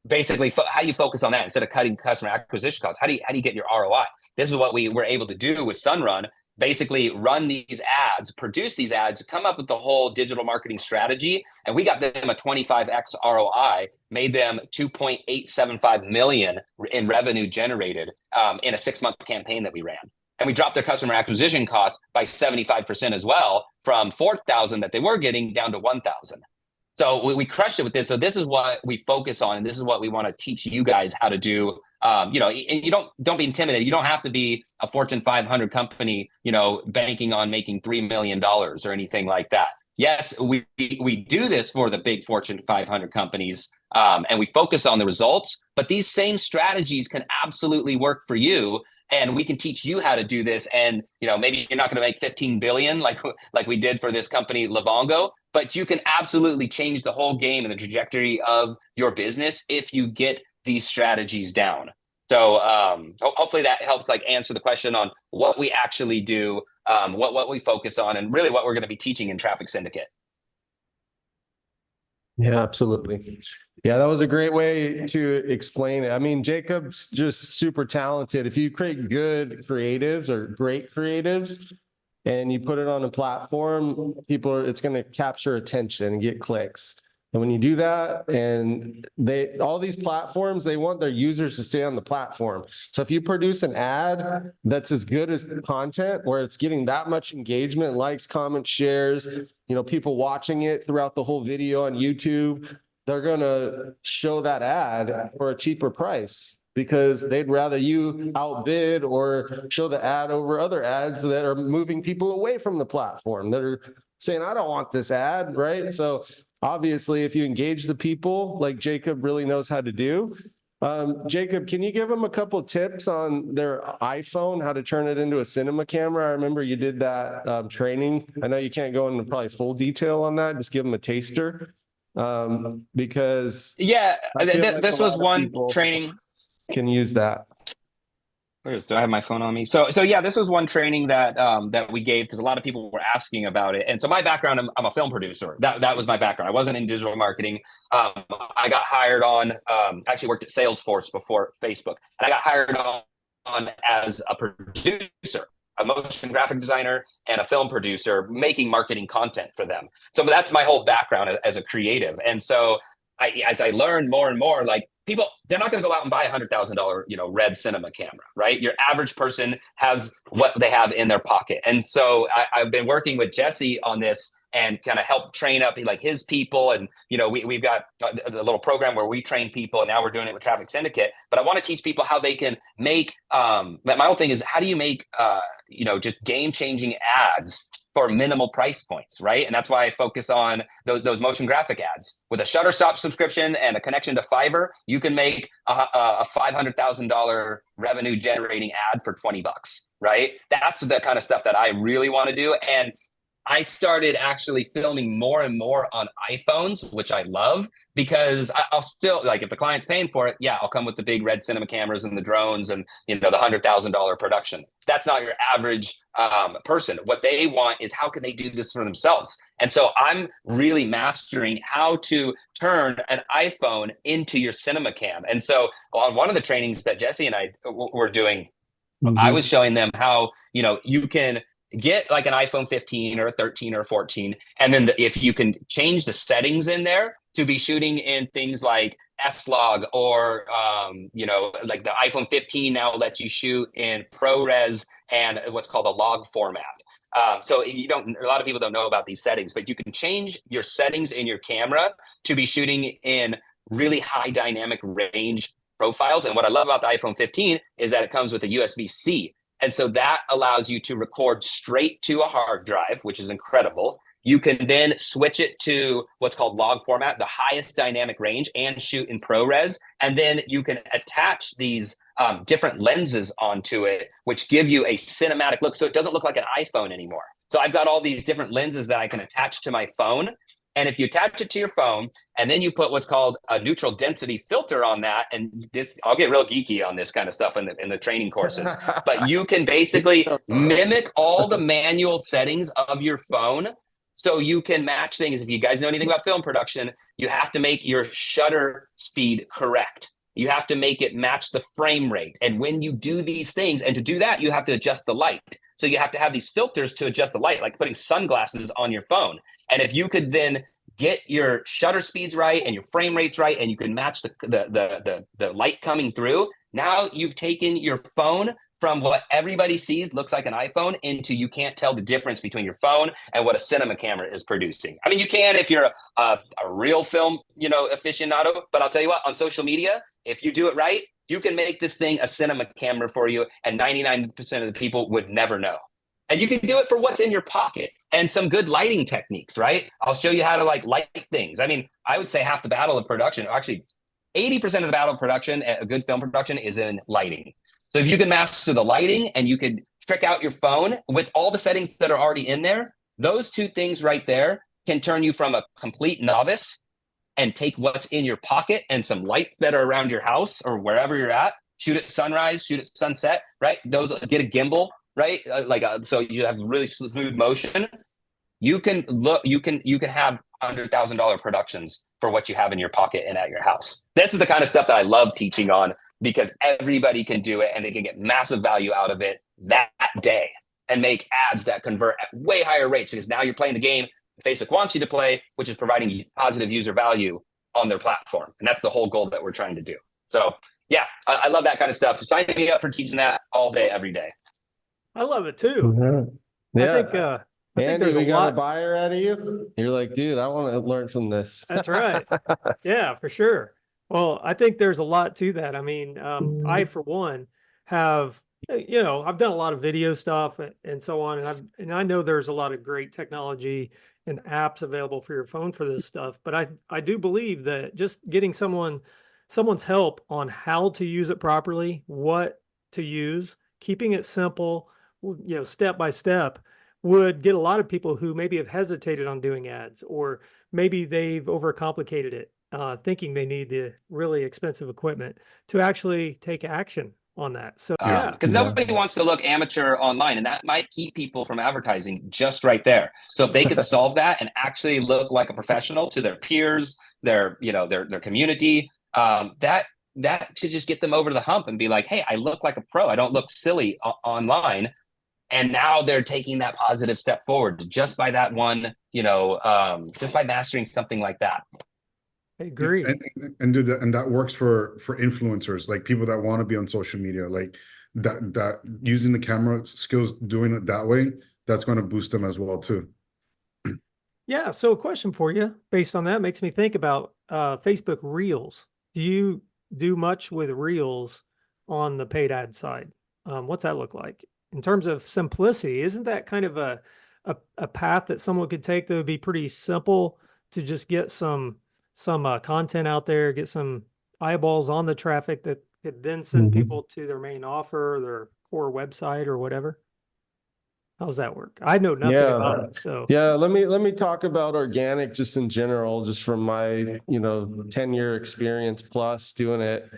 basically how you focus on that instead of cutting customer acquisition costs. How do you get your ROI? This is what we were able to do with Sunrun. Basically run these ads, produce these ads, come up with the whole digital marketing strategy. And we got them a 25x ROI, made them 2.875 million in revenue generated in a 6-month campaign that we ran. And we dropped their customer acquisition costs by 75% as well, from 4,000 that they were getting down to 1,000. So we crushed it with this. So this is what we focus on, and this is what we want to teach you guys how to do. And you don't be intimidated. You don't have to be a Fortune 500 company, banking on making $3 million or anything like that. Yes, we do this for the big Fortune 500 companies, and we focus on the results. But these same strategies can absolutely work for you. And we can teach you how to do this. And, maybe you're not going to make 15 billion like we did for this company, Livongo, but you can absolutely change the whole game and the trajectory of your business if you get these strategies down. So hopefully that helps like answer the question on what we actually do, what we focus on, and really what we're going to be teaching in Traffic Syndicate. Yeah, absolutely. Yeah, that was a great way to explain it. I mean, Jacob's just super talented. If you create good creatives or great creatives and you put it on a platform, it's going to capture attention and get clicks. And when you do that, and all these platforms, they want their users to stay on the platform. So if you produce an ad that's as good as content, where it's getting that much engagement, likes, comments, shares, people watching it throughout the whole video on YouTube, they're going to show that ad for a cheaper price because they'd rather you outbid or show the ad over other ads that are moving people away from the platform, that are saying, I don't want this ad, right? So obviously, if you engage the people like Jacob really knows how to do. Jacob, can you give them a couple tips on their iPhone, how to turn it into a cinema camera? I remember you did that training. I know you can't go into probably full detail on that. Just give them a taster. Because Yeah, I feel like a this was lot of one people training. can use that. Do I have my phone on me? So yeah, this was one training that that we gave because a lot of people were asking about it. And so my background, I'm a film producer. That was my background. I wasn't in digital marketing. I got hired on. Actually worked at Salesforce before Facebook, and I got hired on as a producer, a motion graphic designer, and a film producer, making marketing content for them. So that's my whole background as a creative. And so as I learned more and more, like people, they're not going to go out and buy $100,000, red cinema camera, right? Your average person has what they have in their pocket. And so I've been working with Jesse on this and kind of help train up like his people. And, we've got a little program where we train people, and now we're doing it with Traffic Syndicate. But I want to teach people how they can make, my whole thing is how do you make, just game-changing ads for minimal price points, right? And that's why I focus on those motion graphic ads. With a Shutterstock subscription and a connection to Fiverr, you can make a $500,000 revenue generating ad for $20, right? That's the kind of stuff that I really want to do. And I started actually filming more and more on iPhones, which I love, because I'll still, like, if the client's paying for it, yeah, I'll come with the big red cinema cameras and the drones and, the $100,000 production. That's not your average person. What they want is how can they do this for themselves? And so I'm really mastering how to turn an iPhone into your cinema cam. And so on one of the trainings that Jesse and I were doing, I was showing them how, you can get like an iPhone 15 or a 13 or 14. And then if you can change the settings in there to be shooting in things like S-Log or, like the iPhone 15 now lets you shoot in ProRes and what's called a log format. So a lot of people don't know about these settings, but you can change your settings in your camera to be shooting in really high dynamic range profiles. And what I love about the iPhone 15 is that it comes with a USB-C. And so that allows you to record straight to a hard drive, which is incredible. You can then switch it to what's called log format, the highest dynamic range, and shoot in ProRes. And then you can attach these different lenses onto it, which give you a cinematic look. So it doesn't look like an iPhone anymore. So I've got all these different lenses that I can attach to my phone. And if you attach it to your phone and then you put what's called a neutral density filter on that, and this, I'll get real geeky on this kind of stuff in the training courses, but you can basically mimic all the manual settings of your phone. So you can match things. If you guys know anything about film production, you have to make your shutter speed correct. You have to make it match the frame rate. And when you do these things, and to do that, you have to adjust the light. So you have to have these filters to adjust the light, like putting sunglasses on your phone. And if you could then get your shutter speeds right and your frame rates right, and you can match the light coming through, now you've taken your phone from what everybody sees looks like an iPhone into you can't tell the difference between your phone and what a cinema camera is producing. I mean, you can if you're a real film, aficionado, but I'll tell you what, on social media, if you do it right, you can make this thing a cinema camera for you, and 99% of the people would never know. And you can do it for what's in your pocket and some good lighting techniques, right? I'll show you how to light things. I mean, I would say half the battle of production, actually 80% of the battle of production, a good film production, is in lighting. So if you can master the lighting and you could trick out your phone with all the settings that are already in there, those two things right there can turn you from a complete novice and take what's in your pocket and some lights that are around your house or wherever you're at, shoot at sunrise, shoot at sunset, right? Those, get a gimbal, right? So you have really smooth motion. You can have $100,000 productions for what you have in your pocket and at your house. This is the kind of stuff that I love teaching on, because everybody can do it and they can get massive value out of it that day and make ads that convert at way higher rates, because now you're playing the game Facebook wants you to play, which is providing positive user value on their platform. And that's the whole goal that we're trying to do. So yeah, I love that kind of stuff. Sign me up for teaching that all day, every day. I love it too. Yeah. I think Andy, there's we a got a lot. buyer out of you. You're like, dude, I want to learn from this. That's right. Yeah, for sure. Well, I think there's a lot to that. I mean, I, for one, have, I've done a lot of video stuff and so on. And I know there's a lot of great technology and apps available for your phone for this stuff. But I do believe that just getting someone's help on how to use it properly, what to use, keeping it simple, step by step, would get a lot of people who maybe have hesitated on doing ads, or maybe they've overcomplicated it, thinking they need the really expensive equipment, to actually take action on that. So yeah, because nobody wants to look amateur online, and that might keep people from advertising just right there. So if they could solve that and actually look like a professional to their peers, their community, that should just get them over the hump and be like, hey, I look like a pro. I don't look silly online. And now they're taking that positive step forward just by that one, just by mastering something like that. I agree. And do that, and that works for influencers, like people that want to be on social media, like that using the camera skills, doing it that way, that's going to boost them as well too. Yeah. So a question for you based on that makes me think about Facebook Reels. Do you do much with Reels on the paid ad side? What's that look like in terms of simplicity? Isn't that kind of a path that someone could take that would be pretty simple to just get some content out there, get some eyeballs on the traffic that could then send people to their main offer, their core website, or whatever? How's that work? I know nothing about it. So yeah, let me talk about organic just in general, just from my 10-year experience plus doing it.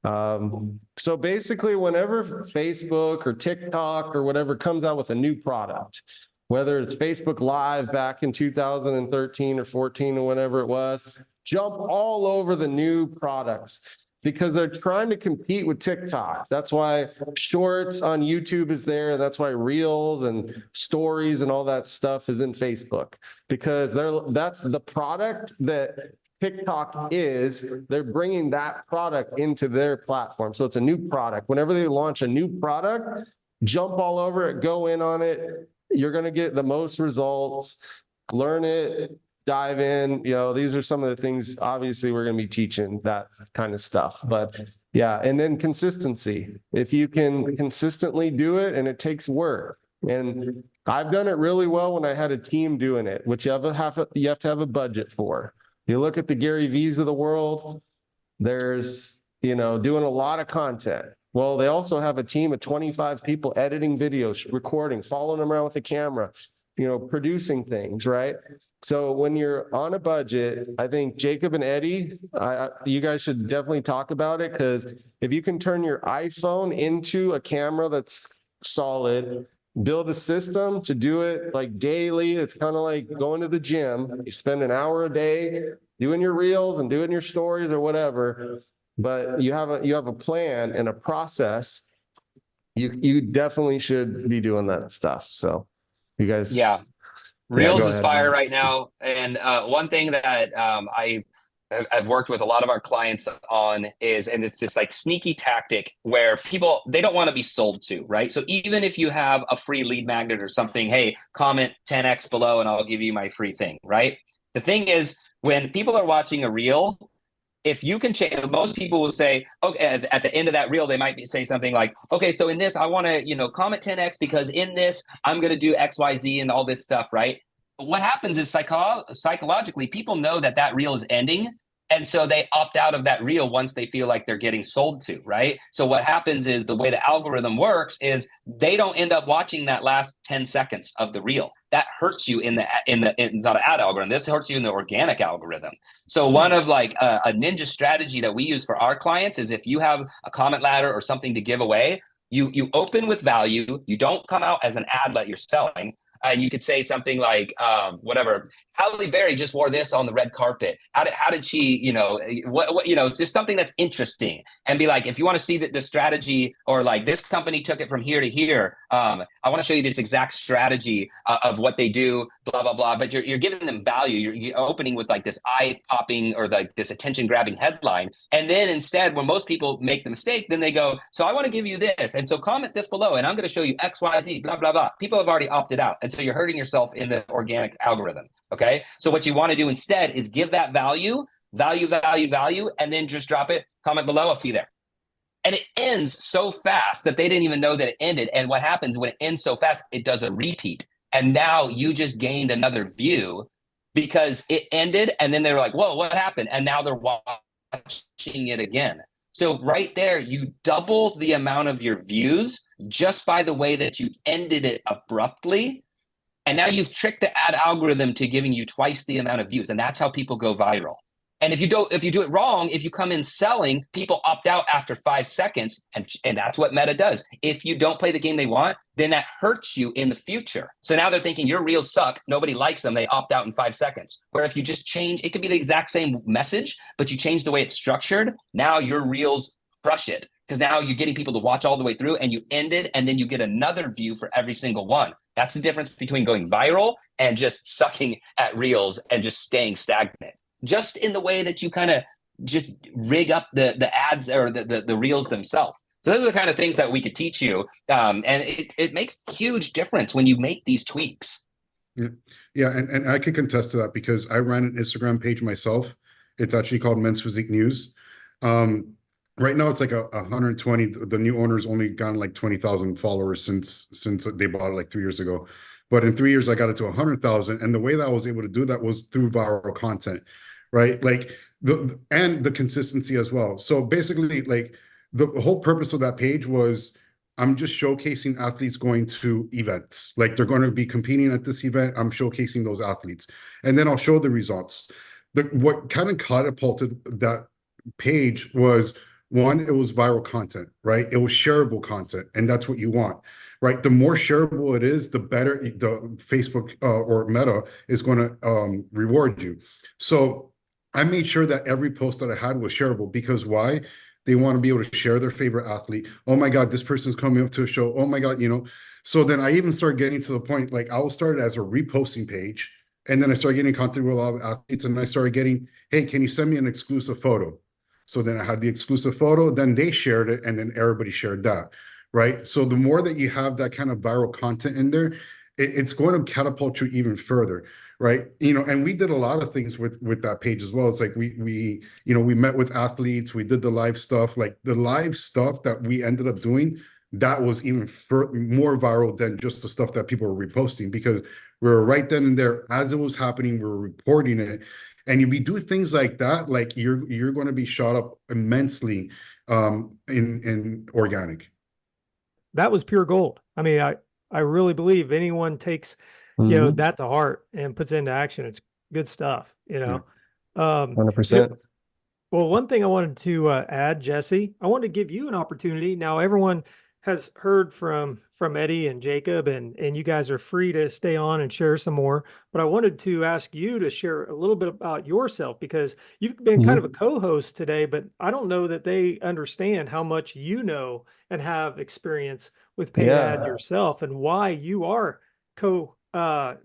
So basically, whenever Facebook or TikTok or whatever comes out with a new product, whether it's Facebook Live back in 2013 or 14 or whatever it was, jump all over the new products because they're trying to compete with TikTok. That's why Shorts on YouTube is there. And that's why Reels and Stories and all that stuff is in Facebook, because that's the product that TikTok is. They're bringing that product into their platform. So it's a new product. Whenever they launch a new product, jump all over it, go in on it. You're going to get the most results. Learn it, dive in. These are some of the things, obviously, we're going to be teaching that kind of stuff. But yeah, and then consistency. If you can consistently do it, and it takes work. And I've done it really well when I had a team doing it, which you have to have a budget for. You look at the Gary V's of the world, there's, doing a lot of content. Well, they also have a team of 25 people editing videos, recording, following them around with the camera, producing things, right? So when you're on a budget, I think Jacob and Eddie, you guys should definitely talk about it, because if you can turn your iPhone into a camera that's solid, build a system to do it like daily. It's kind of like going to the gym. You spend an hour a day doing your reels and doing your stories or whatever, but you have a plan and a process. You definitely should be doing that stuff. So you guys, yeah, Reels is fire right now. And one thing that I've worked with a lot of our clients on is, and it's this like sneaky tactic where people, they don't want to be sold to, right? So even if you have a free lead magnet or something, hey, comment 10x below and I'll give you my free thing, right? The thing is, when people are watching a reel, if you can change, most people will say, okay, at the end of that reel, they might say something like, okay, so in this, I want to, comment 10x because in this, I'm going to do X, Y, Z and all this stuff, right? What happens is psychologically, people know that reel is ending. And so they opt out of that reel once they feel like they're getting sold to, right? So what happens is the way the algorithm works is they don't end up watching that last 10 seconds of the reel. That hurts you it's not an ad algorithm. This hurts you in the organic algorithm. So one of like a ninja strategy that we use for our clients is if you have a comment ladder or something to give away, you open with value. You don't come out as an ad that you're selling. And you could say something like, whatever, Halle Berry just wore this on the red carpet. How did she, it's just something that's interesting. And be like, if you want to see the strategy, or like this company took it from here to here, I want to show you this exact strategy of what they do, blah, blah, blah. But you're giving them value. You're opening with like this eye-popping or like this attention-grabbing headline. And then instead, when most people make the mistake, then they go, so I want to give you this. And so comment this below, and I'm going to show you X, Y, Z, blah, blah, blah. People have already opted out. And so you're hurting yourself in the organic algorithm. Okay. So what you want to do instead is give that value, and then just drop it, comment below. I'll see you there. And it ends so fast that they didn't even know that it ended. And what happens when it ends so fast, it does a repeat. And now you just gained another view because it ended. And then they were like, whoa, what happened? And now they're watching it again. So right there, you double the amount of your views just by the way that you ended it abruptly. And now you've tricked the ad algorithm to giving you twice the amount of views. And that's how people go viral. And if you do it wrong, if you come in selling, people opt out after 5 seconds. And that's what Meta does. If you don't play the game they want, then that hurts you in the future. So now they're thinking your reels suck. Nobody likes them. They opt out in 5 seconds. Where if you just change, it could be the exact same message, but you change the way it's structured. Now your reels crush it. Because now you're getting people to watch all the way through and you end it and then you get another view for every single one. That's the difference between going viral and just sucking at reels and just staying stagnant. Just in the way that you kind of just rig up the ads or the reels themselves. So those are the kind of things that we could teach you. And it makes huge difference when you make these tweaks. Yeah, and I can contest to that because I ran an Instagram page myself. It's actually called Men's Physique News. Right now it's like 120. The new owner's only gotten like 20,000 followers since they bought it like 3 years ago. But in 3 years, I got it to 100,000. And the way that I was able to do that was through viral content, right? Like the consistency as well. So basically, like the whole purpose of that page was I'm just showcasing athletes going to events. Like they're going to be competing at this event. I'm showcasing those athletes. And then I'll show the results. What kind of catapulted that page was, one, it was viral content, right? It was shareable content, and that's what you want, right? The more shareable it is, the better the Facebook or Meta is going to reward you. So I made sure that every post that I had was shareable because why? They want to be able to share their favorite athlete. Oh my God, this person's coming up to a show. Oh my God, So then I even started getting to the point, like I was started as a reposting page, and then I started getting contact with a lot of athletes, and I started getting, hey, can you send me an exclusive photo? So then I had the exclusive photo, then they shared it, and then everybody shared that, right? So the more that you have that kind of viral content in there, it's going to catapult you even further, right? And we did a lot of things with that page as well. It's like we met with athletes, we did the live stuff, like the live stuff that we ended up doing, that was even more viral than just the stuff that people were reposting because we were right then and there as it was happening, we were reporting it. And if we do things like that, like you're going to be shot up immensely in organic. That was pure gold. I mean, I really believe anyone takes, that to heart and puts it into action. It's good stuff, Yeah. 100%. Well, one thing I wanted to add, Jesse, I wanted to give you an opportunity. Now, everyone has heard from Eddie and Jacob, and you guys are free to stay on and share some more. But I wanted to ask you to share a little bit about yourself because you've been kind of a co-host today, but I don't know that they understand how much you know and have experience with paid ads yourself and why you are a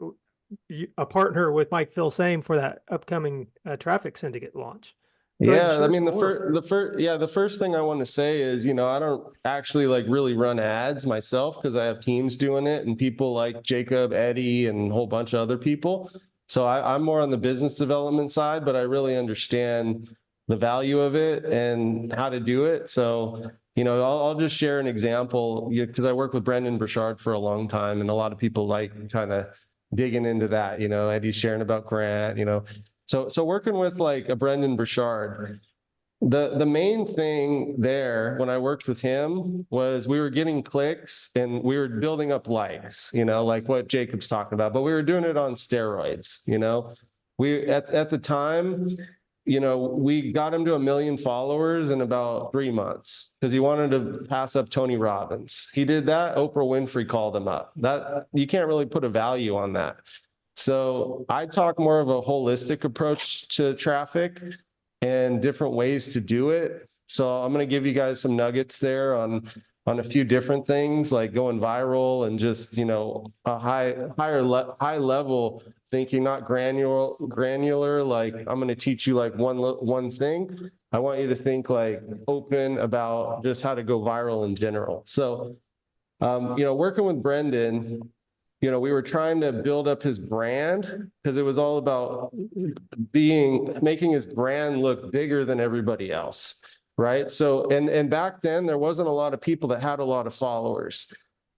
partner with Mike Phil Same for that upcoming Traffic Syndicate launch. Yeah, I mean, the first thing I want to say is, I don't actually like really run ads myself because I have teams doing it and people like Jacob, Eddie, and a whole bunch of other people. So I'm more on the business development side, but I really understand the value of it and how to do it. So, I'll just share an example because I worked with Brendan Burchard for a long time, and a lot of people like kind of digging into that. Eddie's sharing about Grant, So working with like a Brendan Burchard, the main thing there when I worked with him was we were getting clicks and we were building up likes, like what Jacob's talking about, but we were doing it on steroids, We at the time, we got him to 1 million followers in about 3 months because he wanted to pass up Tony Robbins. He did that. Oprah Winfrey called him up. That you can't really put a value on that. So I talk more of a holistic approach to traffic and different ways to do it. So I'm going to give you guys some nuggets there on a few different things like going viral and just, a high level thinking, not granular, like I'm going to teach you like one thing. I want you to think like open about just how to go viral in general. So, working with Brendan, we were trying to build up his brand because it was all about making his brand look bigger than everybody else, right? So, and back then there wasn't a lot of people that had a lot of followers.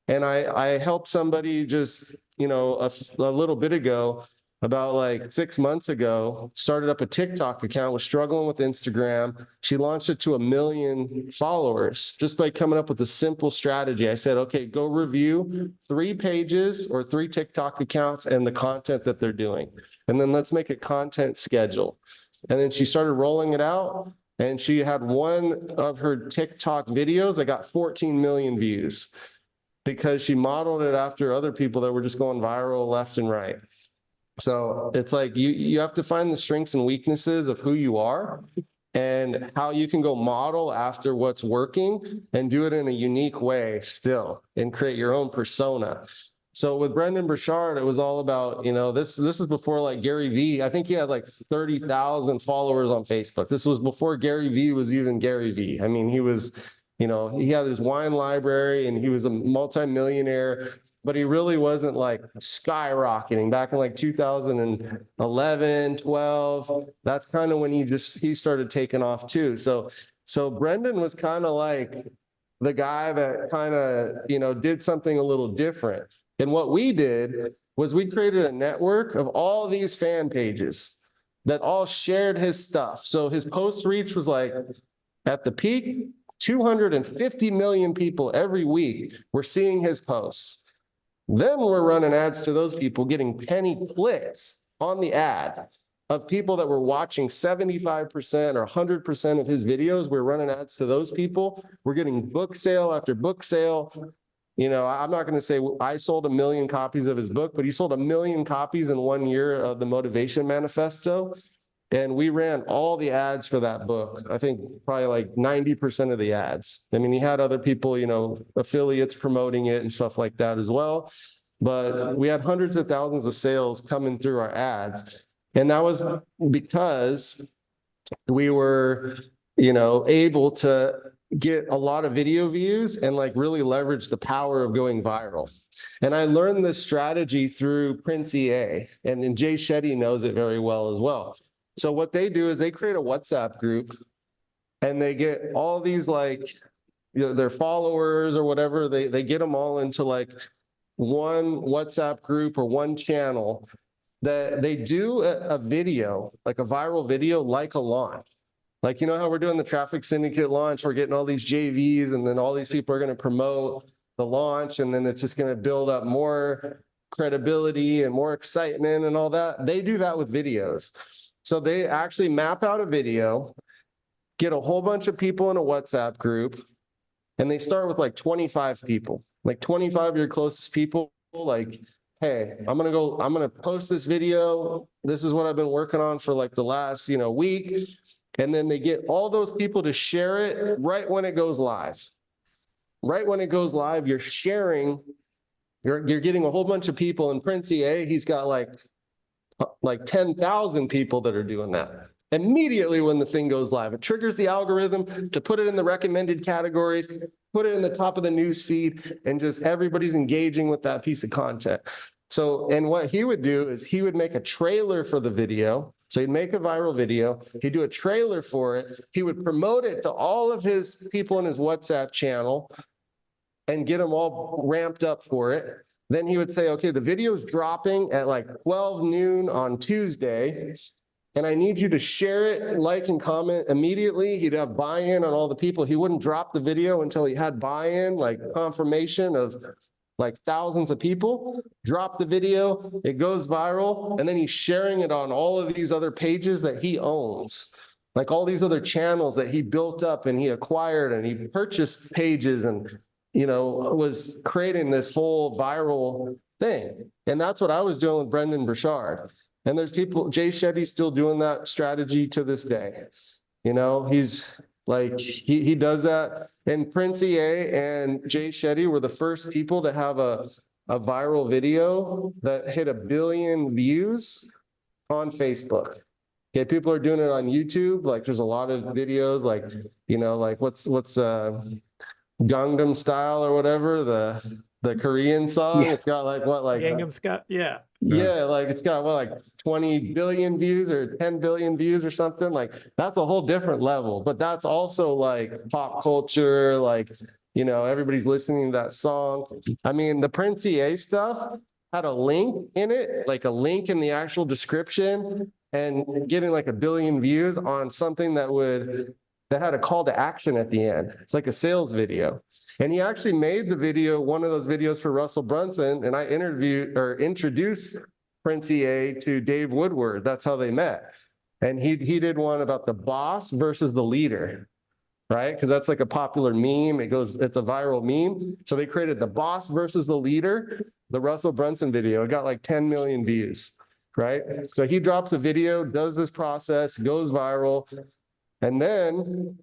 And I helped somebody just a little bit ago, about like 6 months ago, started up a TikTok account, was struggling with Instagram. She launched it to 1 million followers just by coming up with a simple strategy. I said, okay, go review 3 pages or 3 TikTok accounts and the content that they're doing. And then let's make a content schedule. And then she started rolling it out. And she had one of her TikTok videos that got 14 million views because she modeled it after other people that were just going viral left and right. So it's like you have to find the strengths and weaknesses of who you are and how you can go model after what's working and do it in a unique way still and create your own persona. So with Brendan Burchard, it was all about, this is before like Gary Vee. I think he had like 30,000 followers on Facebook. This was before Gary Vee was even Gary Vee. I mean, he was, he had his wine library and he was a multimillionaire, but he really wasn't like skyrocketing back in like 2011, 12. That's kind of when he started taking off too. So Brendan was kind of like the guy that kind of, did something a little different. And what we did was we created a network of all these fan pages that all shared his stuff. So his post reach was like at the peak, 250 million people every week were seeing his posts. Then we're running ads to those people, getting penny clicks on the ad of people that were watching 75% or 100% of his videos. We're running ads to those people. We're getting book sale after book sale. I'm not going to say I sold 1 million copies of his book, but he sold 1 million copies in 1 year of the Motivation Manifesto. And we ran all the ads for that book. I think probably like 90% of the ads. I mean, he had other people, affiliates promoting it and stuff like that as well. But we had hundreds of thousands of sales coming through our ads. And that was because we were, able to get a lot of video views and like really leverage the power of going viral. And I learned this strategy through Prince EA, and Jay Shetty knows it very well as well. So what they do is they create a WhatsApp group and they get all these like, their followers or whatever, they get them all into like one WhatsApp group or one channel that they do a video, like a viral video, like a launch. Like, how we're doing the Traffic Syndicate launch, we're getting all these JVs and then all these people are going to promote the launch and then it's just going to build up more credibility and more excitement and all that. They do that with videos. So they actually map out a video, get a whole bunch of people in a WhatsApp group, and they start with like 25 people, like 25 of your closest people, like, hey, I'm going to post this video. This is what I've been working on for like the last, week. And then they get all those people to share it right when it goes live. Right when it goes live, you're sharing, you're getting a whole bunch of people. And Prince EA, he's got like 10,000 people that are doing that. Immediately when the thing goes live, it triggers the algorithm to put it in the recommended categories, put it in the top of the news feed, and just everybody's engaging with that piece of content. So, and what he would do is he would make a trailer for the video. So he'd make a viral video, he'd do a trailer for it, he would promote it to all of his people in his WhatsApp channel and get them all ramped up for it. Then he would say, okay, the video's dropping at like 12 noon on Tuesday, and I need you to share it, like and comment immediately. He'd have buy-in on all the people. He wouldn't drop the video until he had buy-in, like confirmation of like thousands of people. Drop the video, it goes viral, and then he's sharing it on all of these other pages that he owns, like all these other channels that he built up and he acquired and he purchased pages and, was creating this whole viral thing. And that's what I was doing with Brendan Burchard. And there's people, Jay Shetty's still doing that strategy to this day. He's like, he does that. And Prince EA and Jay Shetty were the first people to have a viral video that hit 1 billion views on Facebook. Okay, people are doing it on YouTube. Like there's a lot of videos like, like what's Gangnam Style or whatever, the Korean song. It's got like what, like Gangnam Scott, yeah. Yeah, like it's got what, like 20 billion views or 10 billion views or something. Like that's a whole different level, but that's also like pop culture, like, everybody's listening to that song. I mean, the Prince EA stuff, had a link in it, like a link in the actual description, and getting like 1 billion views on something that had a call to action at the end. It's like a sales video. And he actually made the video, one of those videos for Russell Brunson, and I introduced Prince EA to Dave Woodward. That's how they met. And he did one about the boss versus the leader, right? Because that's like a popular meme. It's a viral meme. So they created the boss versus the leader, the Russell Brunson video. It got like 10 million views, right? So he drops a video, does this process, goes viral. And then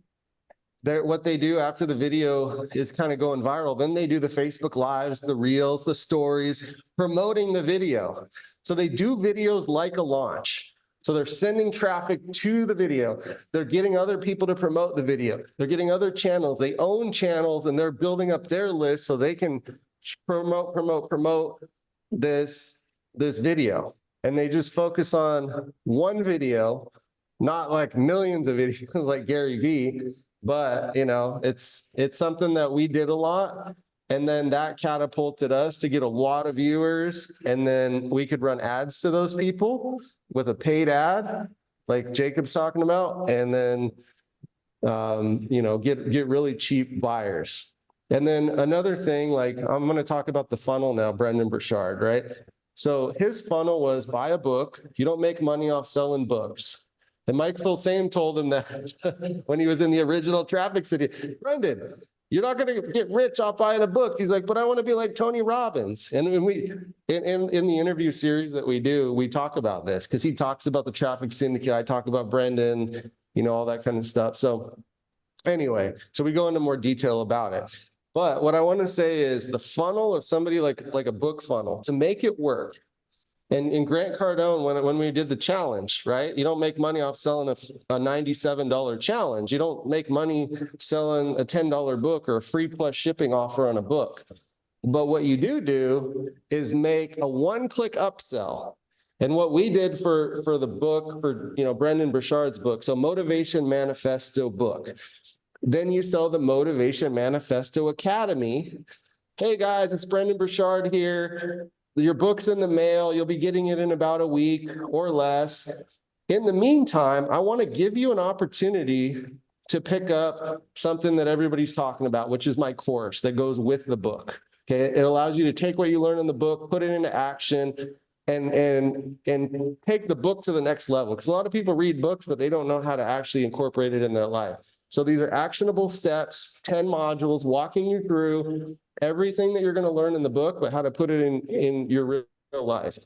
what they do after the video is kind of going viral, then they do the Facebook Lives, the Reels, the stories, promoting the video. So they do videos like a launch. So they're sending traffic to the video. They're getting other people to promote the video. They're getting other channels. They own channels and they're building up their list so they can promote this video. And they just focus on one video, not like millions of videos like Gary Vee, but it's something that we did a lot. And then that catapulted us to get a lot of viewers. And then we could run ads to those people with a paid ad, like Jacob's talking about, and then, get really cheap buyers. And then another thing, like I'm going to talk about the funnel now, Brendan Burchard, right? So his funnel was buy a book. You don't make money off selling books. And Mike Filsame told him that when he was in the original Traffic City, Brendan, you're not going to get rich off buying a book. He's like, but I want to be like Tony Robbins. And we, in the interview series that we do, we talk about this because he talks about the Traffic Syndicate. I talk about Brendan, all that kind of stuff. So anyway, so we go into more detail about it. But what I want to say is the funnel of somebody like a book funnel, to make it work. And in Grant Cardone, when we did the challenge, right? You don't make money off selling a $97 challenge. You don't make money selling a $10 book or a free plus shipping offer on a book. But what you do is make a one-click upsell. And what we did for the book, for Brendan Burchard's book, so Motivation Manifesto book. Then you sell the Motivation Manifesto Academy. Hey guys, it's Brendan Burchard here. Your book's in the mail. You'll be getting it in about a week or less. In the meantime, I want to give you an opportunity to pick up something that everybody's talking about, which is my course that goes with the book. Okay, it allows you to take what you learn in the book, put it into action, and take the book to the next level. Because a lot of people read books, but they don't know how to actually incorporate it in their life. So these are actionable steps, 10 modules, walking you through everything that you're going to learn in the book, but how to put it in your real life.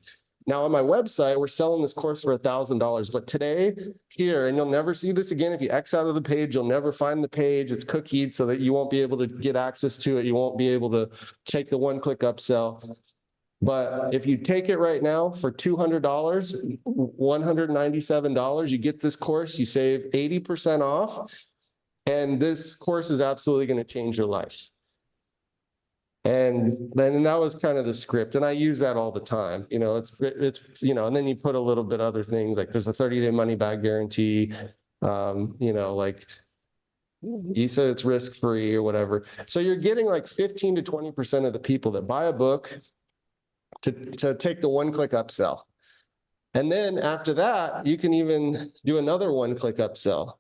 Now on my website, we're selling this course for $1,000, but today here, and you'll never see this again. If you X out of the page, you'll never find the page. It's cookied so that you won't be able to get access to it. You won't be able to take the one-click upsell. But if you take it right now for $200, $197, you get this course, you save 80% off. And this course is absolutely going to change your life. And then that was kind of the script. And I use that all the time. It's and then you put a little bit other things like there's a 30-day money back guarantee. Like you said it's risk-free or whatever. So you're getting like 15 to 20% of the people that buy a book to take the one-click upsell. And then after that, you can even do another one-click upsell.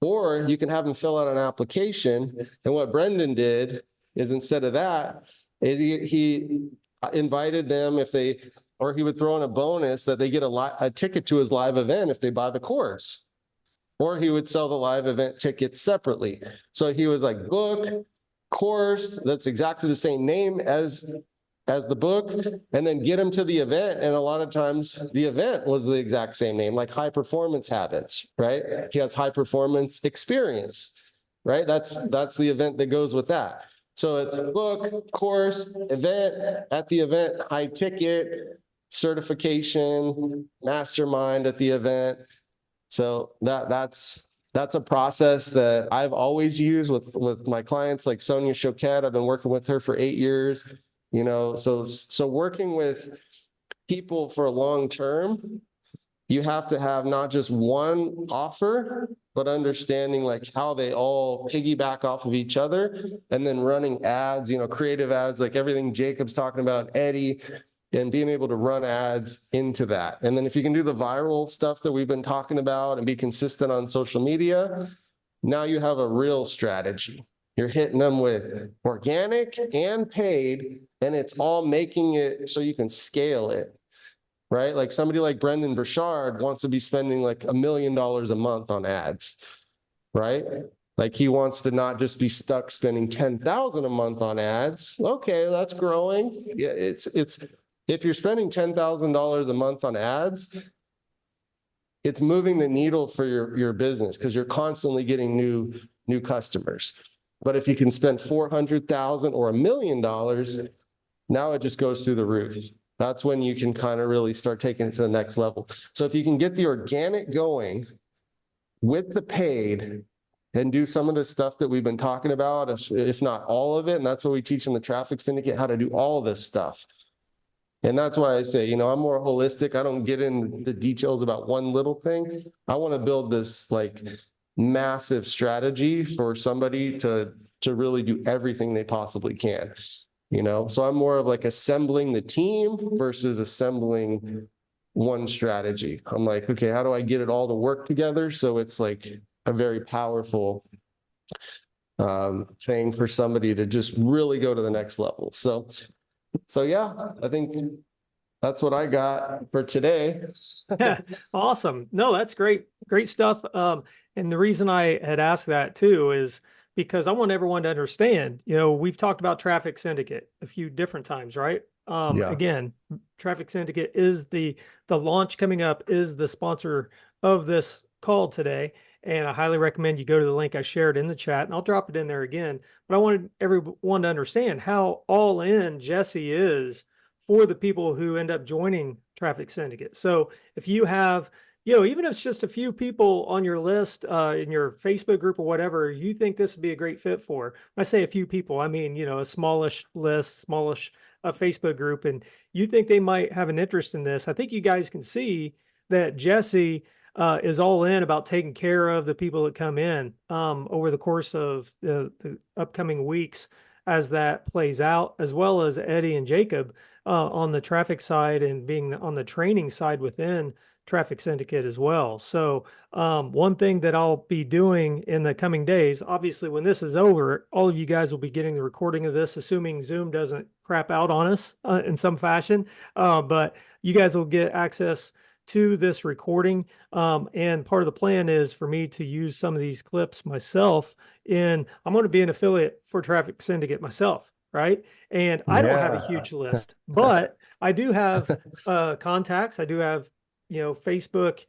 Or you can have them fill out an application. And what Brendan did is instead of that, is he invited them or he would throw in a bonus that they get a ticket to his live event if they buy the course. Or he would sell the live event tickets separately. So he was like, book, course, that's exactly the same name as the book, and then get them to the event. And a lot of times the event was the exact same name, like High Performance Habits, right? He has High Performance Experience, right? That's the event that goes with that. So it's book, course, event, at the event, high ticket, certification, mastermind at the event. So that's a process that I've always used with my clients, like Sonia Choquette. I've been working with her for 8 years. So working with people for a long term, you have to have not just one offer, but understanding like how they all piggyback off of each other, and then running ads, creative ads, like everything Jacob's talking about, Eddie, and being able to run ads into that. And then if you can do the viral stuff that we've been talking about and be consistent on social media, now you have a real strategy. You're hitting them with organic and paid, and it's all making it so you can scale it, right? Like somebody like Brendan Burchard wants to be spending like $1 million a month on ads, right? Like he wants to not just be stuck spending 10,000 a month on ads. Okay, that's growing. Yeah, it's if you're spending $10,000 a month on ads, it's moving the needle for your business because you're constantly getting new customers. But if you can spend 400,000 or $1 million, now it just goes through the roof. That's when you can kind of really start taking it to the next level. So if you can get the organic going with the paid and do some of the stuff that we've been talking about, if not all of it, and that's what we teach in the Traffic Syndicate, how to do all of this stuff. And that's why I say, I'm more holistic. I don't get into the details about one little thing. I want to build this like massive strategy for somebody to really do everything they possibly can. So I'm more of like assembling the team versus assembling one strategy. I'm like, okay, how do I get it all to work together? So it's like a very powerful thing for somebody to just really go to the next level. So yeah, I think that's what I got for today. Awesome. No, that's great. Great stuff. And the reason I had asked that too is because I want everyone to understand, we've talked about Traffic Syndicate a few different times, right? Yeah. Again, Traffic Syndicate is the launch coming up is the sponsor of this call today. And I highly recommend you go to the link I shared in the chat, and I'll drop it in there again. But I wanted everyone to understand how all in Jesse is for the people who end up joining Traffic Syndicate. So if you have, even if it's just a few people on your list, in your Facebook group or whatever, you think this would be a great fit for. When I say a few people, I mean, a smallish list, smallish Facebook group, and you think they might have an interest in this. I think you guys can see that Jesse is all in about taking care of the people that come in over the course of the upcoming weeks as that plays out, as well as Eddie and Jacob on the traffic side and being on the training side within Traffic Syndicate as well. So one thing that I'll be doing in the coming days, obviously when this is over, all of you guys will be getting the recording of this, assuming Zoom doesn't crap out on us in some fashion, but you guys will get access to this recording. And part of the plan is for me to use some of these clips myself I'm going to be an affiliate for Traffic Syndicate myself. Right. And I don't have a huge list, but I do have contacts. I do have, Facebook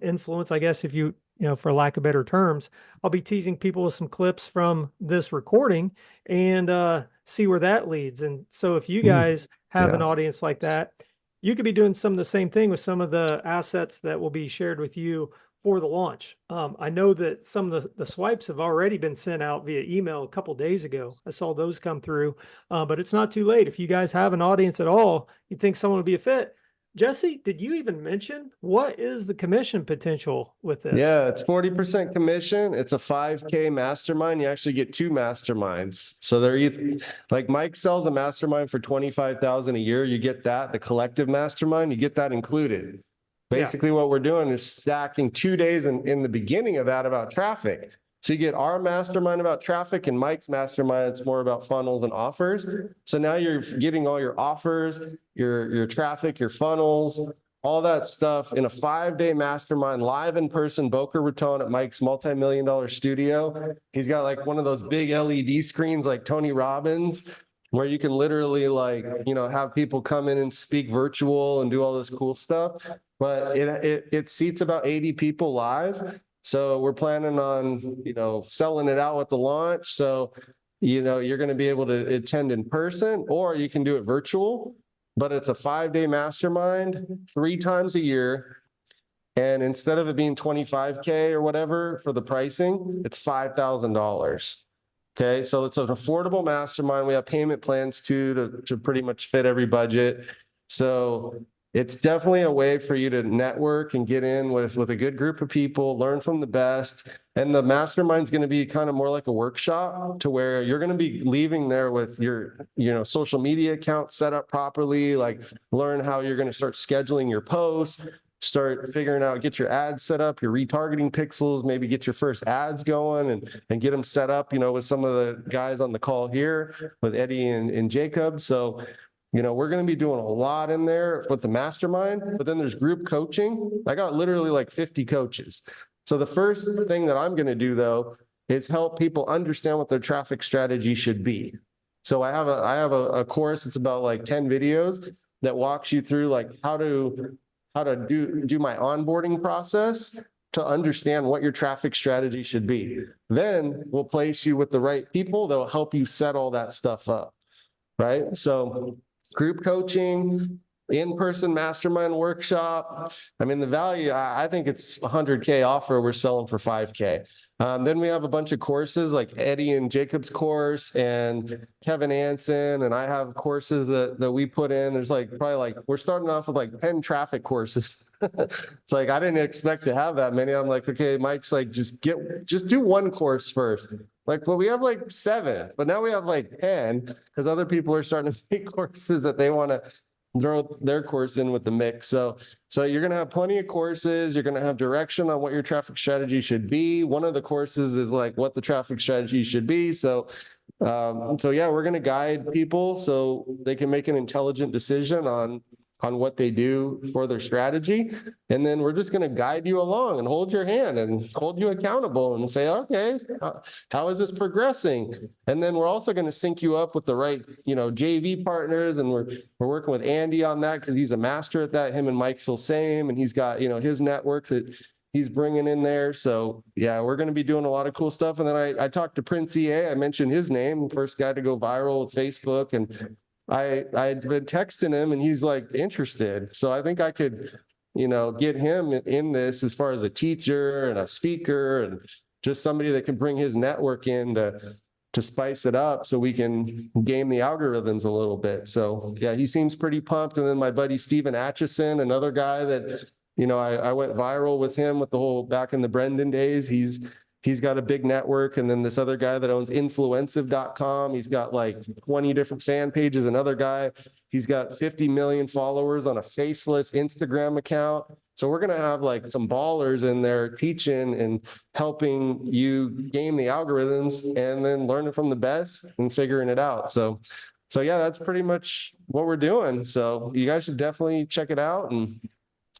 influence, I guess, if you, for lack of better terms. I'll be teasing people with some clips from this recording and see where that leads. And so if you guys have an audience like that, you could be doing some of the same thing with some of the assets that will be shared with you for the launch. I know that some of the swipes have already been sent out via email a couple days ago. I saw those come through, but it's not too late. If you guys have an audience at all, you think someone would be a fit. Jesse, did you even mention what is the commission potential with this? Yeah, it's 40% commission. It's a 5K mastermind. You actually get 2 masterminds. So they're either like Mike sells a mastermind for 25,000 a year. You get that, the collective mastermind, you get that included. Basically what we're doing is stacking 2 days in the beginning of that about traffic. So you get our mastermind about traffic and Mike's mastermind, it's more about funnels and offers. So now you're getting all your offers, your traffic, your funnels, all that stuff in a 5-day mastermind live in person, Boca Raton at Mike's multi-million-dollar studio. He's got like one of those big LED screens like Tony Robbins, where you can literally have people come in and speak virtual and do all this cool stuff. But it seats about 80 people live. So we're planning on, selling it out with the launch. So, you're going to be able to attend in person or you can do it virtual, but it's a 5-day mastermind 3 times a year. And instead of it being 25K or whatever for the pricing, it's $5,000. Okay. So it's an affordable mastermind. We have payment plans too, to pretty much fit every budget. So it's definitely a way for you to network and get in with a good group of people, learn from the best. And the mastermind's going to be kind of more like a workshop to where you're going to be leaving there with your, social media account set up properly, like learn how you're going to start scheduling your posts, start figuring out, get your ads set up, your retargeting pixels, maybe get your first ads going and get them set up, with some of the guys on the call here with Eddie and Jacob. So, we're going to be doing a lot in there with the mastermind, but then there's group coaching. I got literally like 50 coaches. So the first thing that I'm going to do though is help people understand what their traffic strategy should be. So I have a course. It's about like 10 videos that walks you through like how to do my onboarding process to understand what your traffic strategy should be. Then we'll place you with the right people that will help you set all that stuff up. Right. So group coaching, in-person mastermind workshop. I mean, the value, I think it's $100K offer. We're selling for $5K. Then we have a bunch of courses like Eddie and Jacob's course and Kevin Anson. And I have courses that we put in. There's we're starting off with like 10 traffic courses. It's like, I didn't expect to have that many. I'm like, okay, Mike's like, just do one course first. Like, well, we have like 7, but now we have like 10 because other people are starting to make courses that they want to throw their course in with the mix. So you're going to have plenty of courses. You're going to have direction on what your traffic strategy should be. One of the courses is like what the traffic strategy should be. So yeah, we're going to guide people so they can make an intelligent decision on what they do for their strategy. And then we're just going to guide you along and hold your hand and hold you accountable and say, okay, how is this progressing? And then we're also going to sync you up with the right, JV partners. And we're working with Andy on that because he's a master at that. Him and Mike feel same. And he's got, his network that he's bringing in there. So yeah, we're going to be doing a lot of cool stuff. And then I talked to Prince EA. I mentioned his name, first guy to go viral with Facebook. And I'd been texting him and he's like interested. So I think I could, get him in this as far as a teacher and a speaker and just somebody that can bring his network in to spice it up so we can game the algorithms a little bit. So yeah, he seems pretty pumped. And then my buddy, Steven Atchison, another guy that, I went viral with him with the whole back in the Brendan days. He's got a big network. And then this other guy that owns influensive.com, he's got like 20 different fan pages. Another guy, he's got 50 million followers on a faceless Instagram account. So we're going to have like some ballers in there teaching and helping you game the algorithms and then learning from the best and figuring it out. So yeah, that's pretty much what we're doing. So you guys should definitely check it out. And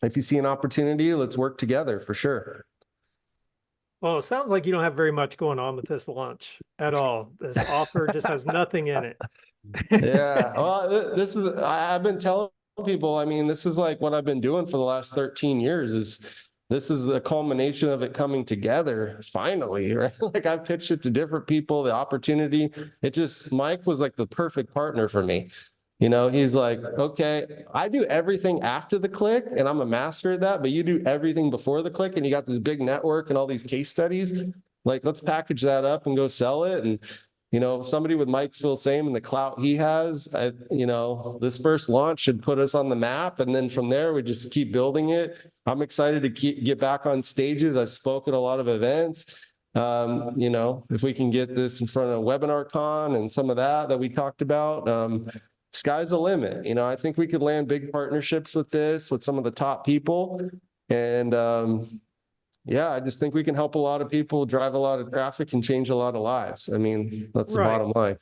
if you see an opportunity, let's work together for sure. Well, it sounds like you don't have very much going on with this launch at all. This offer just has nothing in it. Yeah. Well, I've been telling people, I mean, this is like what I've been doing for the last 13 years this is the culmination of it coming together finally, right? Like I pitched it to different people, the opportunity. Mike was like the perfect partner for me. He's like, okay, I do everything after the click and I'm a master at that, but you do everything before the click and you got this big network and all these case studies. Like, let's package that up and go sell it. And, somebody with Mike feel same and the clout he has, this first launch should put us on the map. And then from there, we just keep building it. I'm excited to get back on stages. I've spoken at a lot of events. If we can get this in front of WebinarCon and some of that we talked about, sky's the limit. I think we could land big partnerships with some of the top people. And yeah, I just think we can help a lot of people, drive a lot of traffic and change a lot of lives. I mean, that's the bottom line.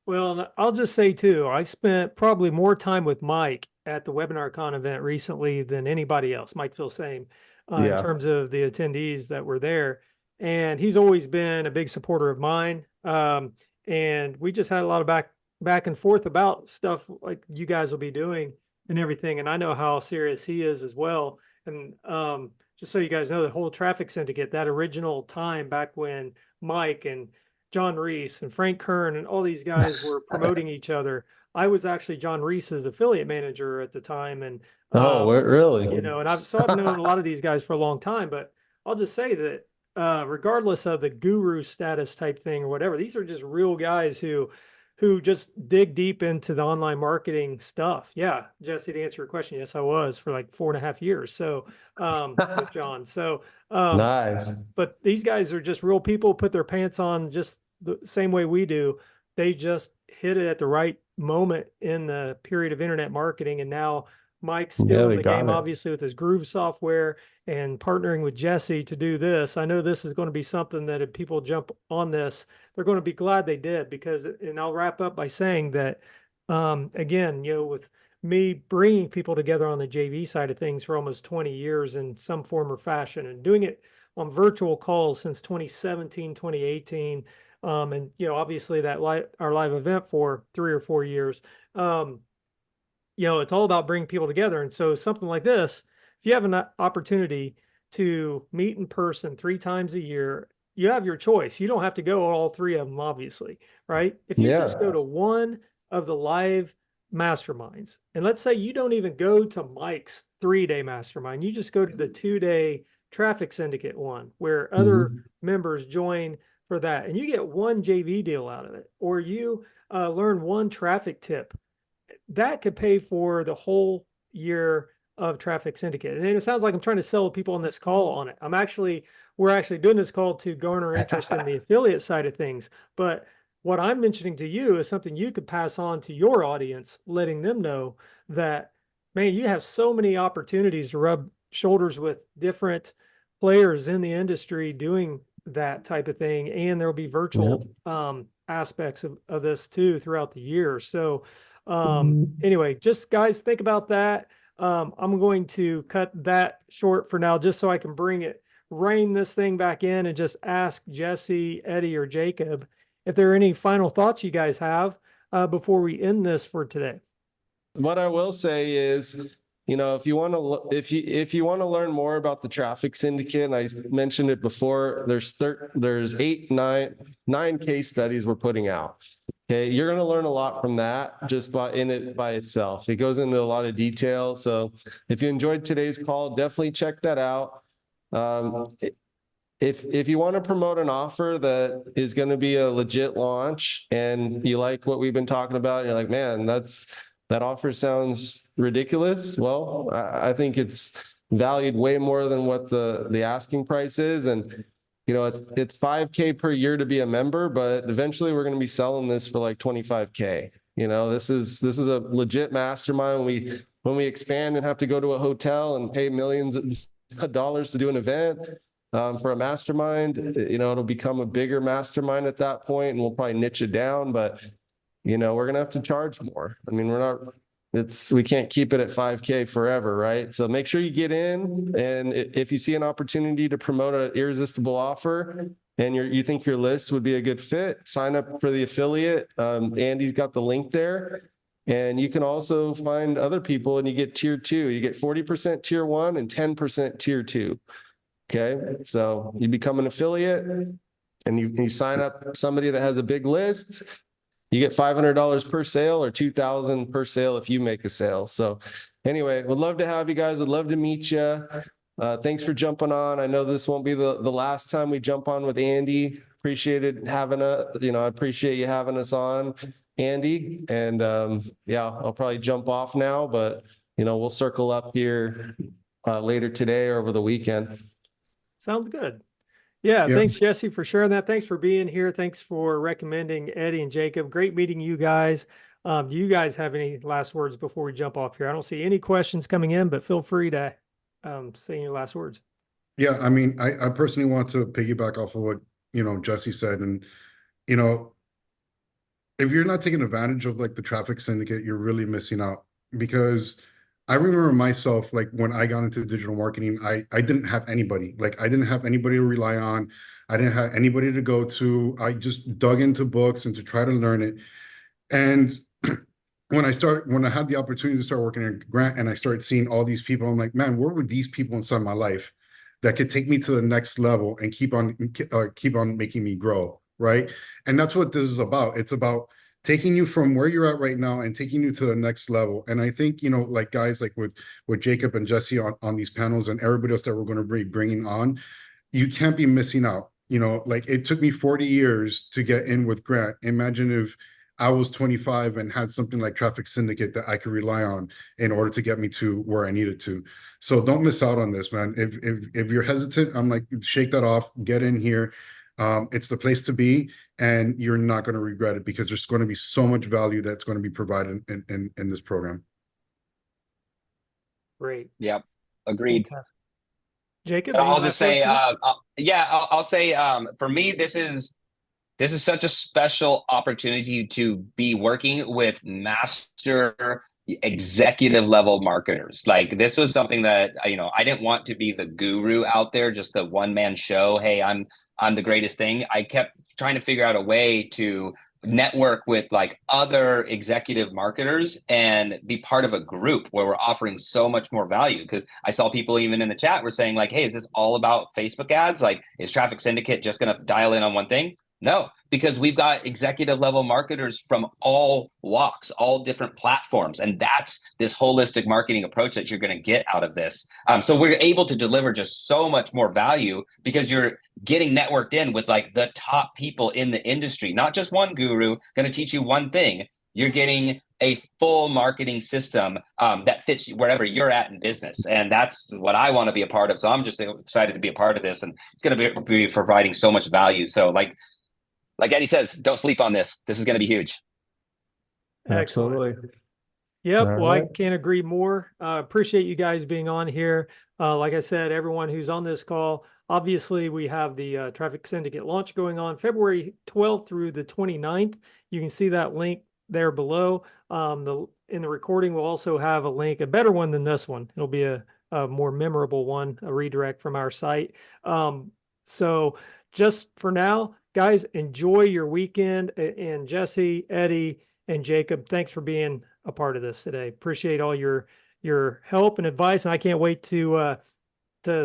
Well, I'll just say too, I spent probably more time with Mike at the WebinarCon event recently than anybody else. Mike feels same in terms of the attendees that were there. And he's always been a big supporter of mine. And we just had a lot of back and forth about stuff like you guys will be doing and everything. And I know how serious he is as well. And just so you guys know, the whole Traffic Syndicate, that original time back when Mike and John Reese and Frank Kern and all these guys were promoting each other. I was actually John Reese's affiliate manager at the time. And really? And I've known a lot of these guys for a long time, but I'll just say that regardless of the guru status type thing or whatever, these are just real guys who who just dig deep into the online marketing stuff. Yeah, Jesse, to answer your question, yes, I was for like 4.5 years. So with John. So Nice. but these guys are just real people, put their pants on just the same way we do. They just hit it at the right moment in the period of internet marketing. And now Mike's still Yeah, in they the got game, it. obviously, with his Groove software and partnering with Jesse to do this. I know this is going to be something that if people jump on this, they're going to be glad they did, because, and I'll wrap up by saying that, again, with me bringing people together on the JV side of things for almost 20 years in some form or fashion, and doing it on virtual calls since 2017, 2018. And, obviously that our live event for 3 or 4 years. It's all about bringing people together. And so something like this, if you have an opportunity to meet in person 3 times a year, you have your choice. You don't have to go all 3 of them, obviously, right? If you just go to one of the live masterminds, and let's say you don't even go to Mike's 3-day mastermind, you just go to the 2-day Traffic Syndicate one, where other members join for that, and you get one JV deal out of it, or you learn one traffic tip that could pay for the whole year of Traffic Syndicate. And it sounds like I'm trying to sell people on this call on it. We're actually doing this call to garner interest in the affiliate side of things. But what I'm mentioning to you is something you could pass on to your audience, letting them know that, man, you have so many opportunities to rub shoulders with different players in the industry doing that type of thing. And there'll be virtual aspects of this too throughout the year. So anyway, just guys, think about that. I'm going to cut that short for now, just so I can rein this thing back in and just ask Jesse, Eddie, or Jacob if there are any final thoughts you guys have before we end this for today. What I will say is, if you want to learn more about the Traffic Syndicate, and I mentioned it before, there's 9 case studies we're putting out. Okay, you're going to learn a lot from that just by itself. It goes into a lot of detail. So if you enjoyed today's call, definitely check that out. If you want to promote an offer that is going to be a legit launch and you like what we've been talking about, and you're like, man, that offer sounds ridiculous. Well, I think it's valued way more than what the asking price is. And it's $5K per year to be a member, but eventually we're going to be selling this for like $25K. This is a legit mastermind. When we expand and have to go to a hotel and pay millions of dollars to do an event for a mastermind, it'll become a bigger mastermind at that point, and we'll probably niche it down. But we're going to have to charge more. I mean, we can't keep it at 5K forever, right? So make sure you get in, and if you see an opportunity to promote an irresistible offer and you think your list would be a good fit, sign up for the affiliate. Andy's got the link there, and you can also find other people, and you get tier 2. You get 40% tier 1 and 10% tier 2. Okay, so you become an affiliate, and you sign up somebody that has a big list. You get $500 per sale, or $2,000 per sale if you make a sale. So anyway, would love to have you guys. Would love to meet you. Thanks for jumping on. I know this won't be the last time we jump on with Andy. Appreciated having I appreciate you having us on, Andy. And I'll probably jump off now, but we'll circle up here later today or over the weekend. Sounds good. Yeah, thanks, Jesse, for sharing that. Thanks for being here. Thanks for recommending Eddie and Jacob. Great meeting you guys. Do you guys have any last words before we jump off here? I don't see any questions coming in, but feel free to say your last words. Yeah, I mean, I personally want to piggyback off of what, Jesse said. And, if you're not taking advantage of like the Traffic Syndicate, you're really missing out. Because I remember myself, like when I got into digital marketing, I didn't have anybody. Like I didn't have anybody to rely on. I didn't have anybody to go to. I just dug into books and to try to learn it. And when I had the opportunity to start working at Grant, and I started seeing all these people, I'm like, man, where were these people inside my life that could take me to the next level and keep on making me grow, right? And that's what this is about. It's about taking you from where you're at right now and taking you to the next level. And I think, like guys like with Jacob and Jesse on these panels, and everybody else that we're going to be bringing on, you can't be missing out. Like it took me 40 years to get in with Grant. Imagine if I was 25 and had something like Traffic Syndicate that I could rely on in order to get me to where I needed to. So don't miss out on this, man. If you're hesitant, I'm like, shake that off, get in here. It's the place to be, and you're not going to regret it because there's going to be so much value that's going to be provided in this program. Great. Yep. Agreed. Fantastic. Jacob, And any I'll last just say, words? I'll say, for me, this is such a special opportunity to be working with master executive level marketers. Like this was something that I didn't want to be the guru out there, just the one man show. Hey, I'm the greatest thing. I kept trying to figure out a way to network with like other executive marketers and be part of a group where we're offering so much more value. Because I saw people even in the chat were saying like, hey, is this all about Facebook ads? Like, is Traffic Syndicate just going to dial in on one thing? No, because we've got executive level marketers from all walks, all different platforms. And that's this holistic marketing approach that you're going to get out of this. So we're able to deliver just so much more value because you're getting networked in with like the top people in the industry, not just one guru going to teach you one thing. You're getting a full marketing system that fits wherever you're at in business. And that's what I want to be a part of. So I'm just excited to be a part of this, and it's going to be providing so much value. So like Eddie says, don't sleep on this. This is going to be huge. Excellent. Absolutely. Yep. All Well, I right. can't agree more. Appreciate you guys being on here. Like I said, everyone who's on this call, obviously we have the Traffic Syndicate launch going on February 12th through the 29th. You can see that link there below. In the recording, we'll also have a link, a better one than this one. It'll be a more memorable one, a redirect from our site. So just for now, guys, enjoy your weekend. And Jesse, Eddie, and Jacob, thanks for being a part of this today. Appreciate all your help and advice, and I can't wait to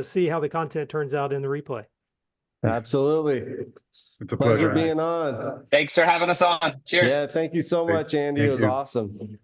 see how the content turns out in the replay. Absolutely. It's a Pleasure pleasure. being on. Thanks for having us on. Cheers. Yeah, thank you so much, Andy. It Thank was you. awesome.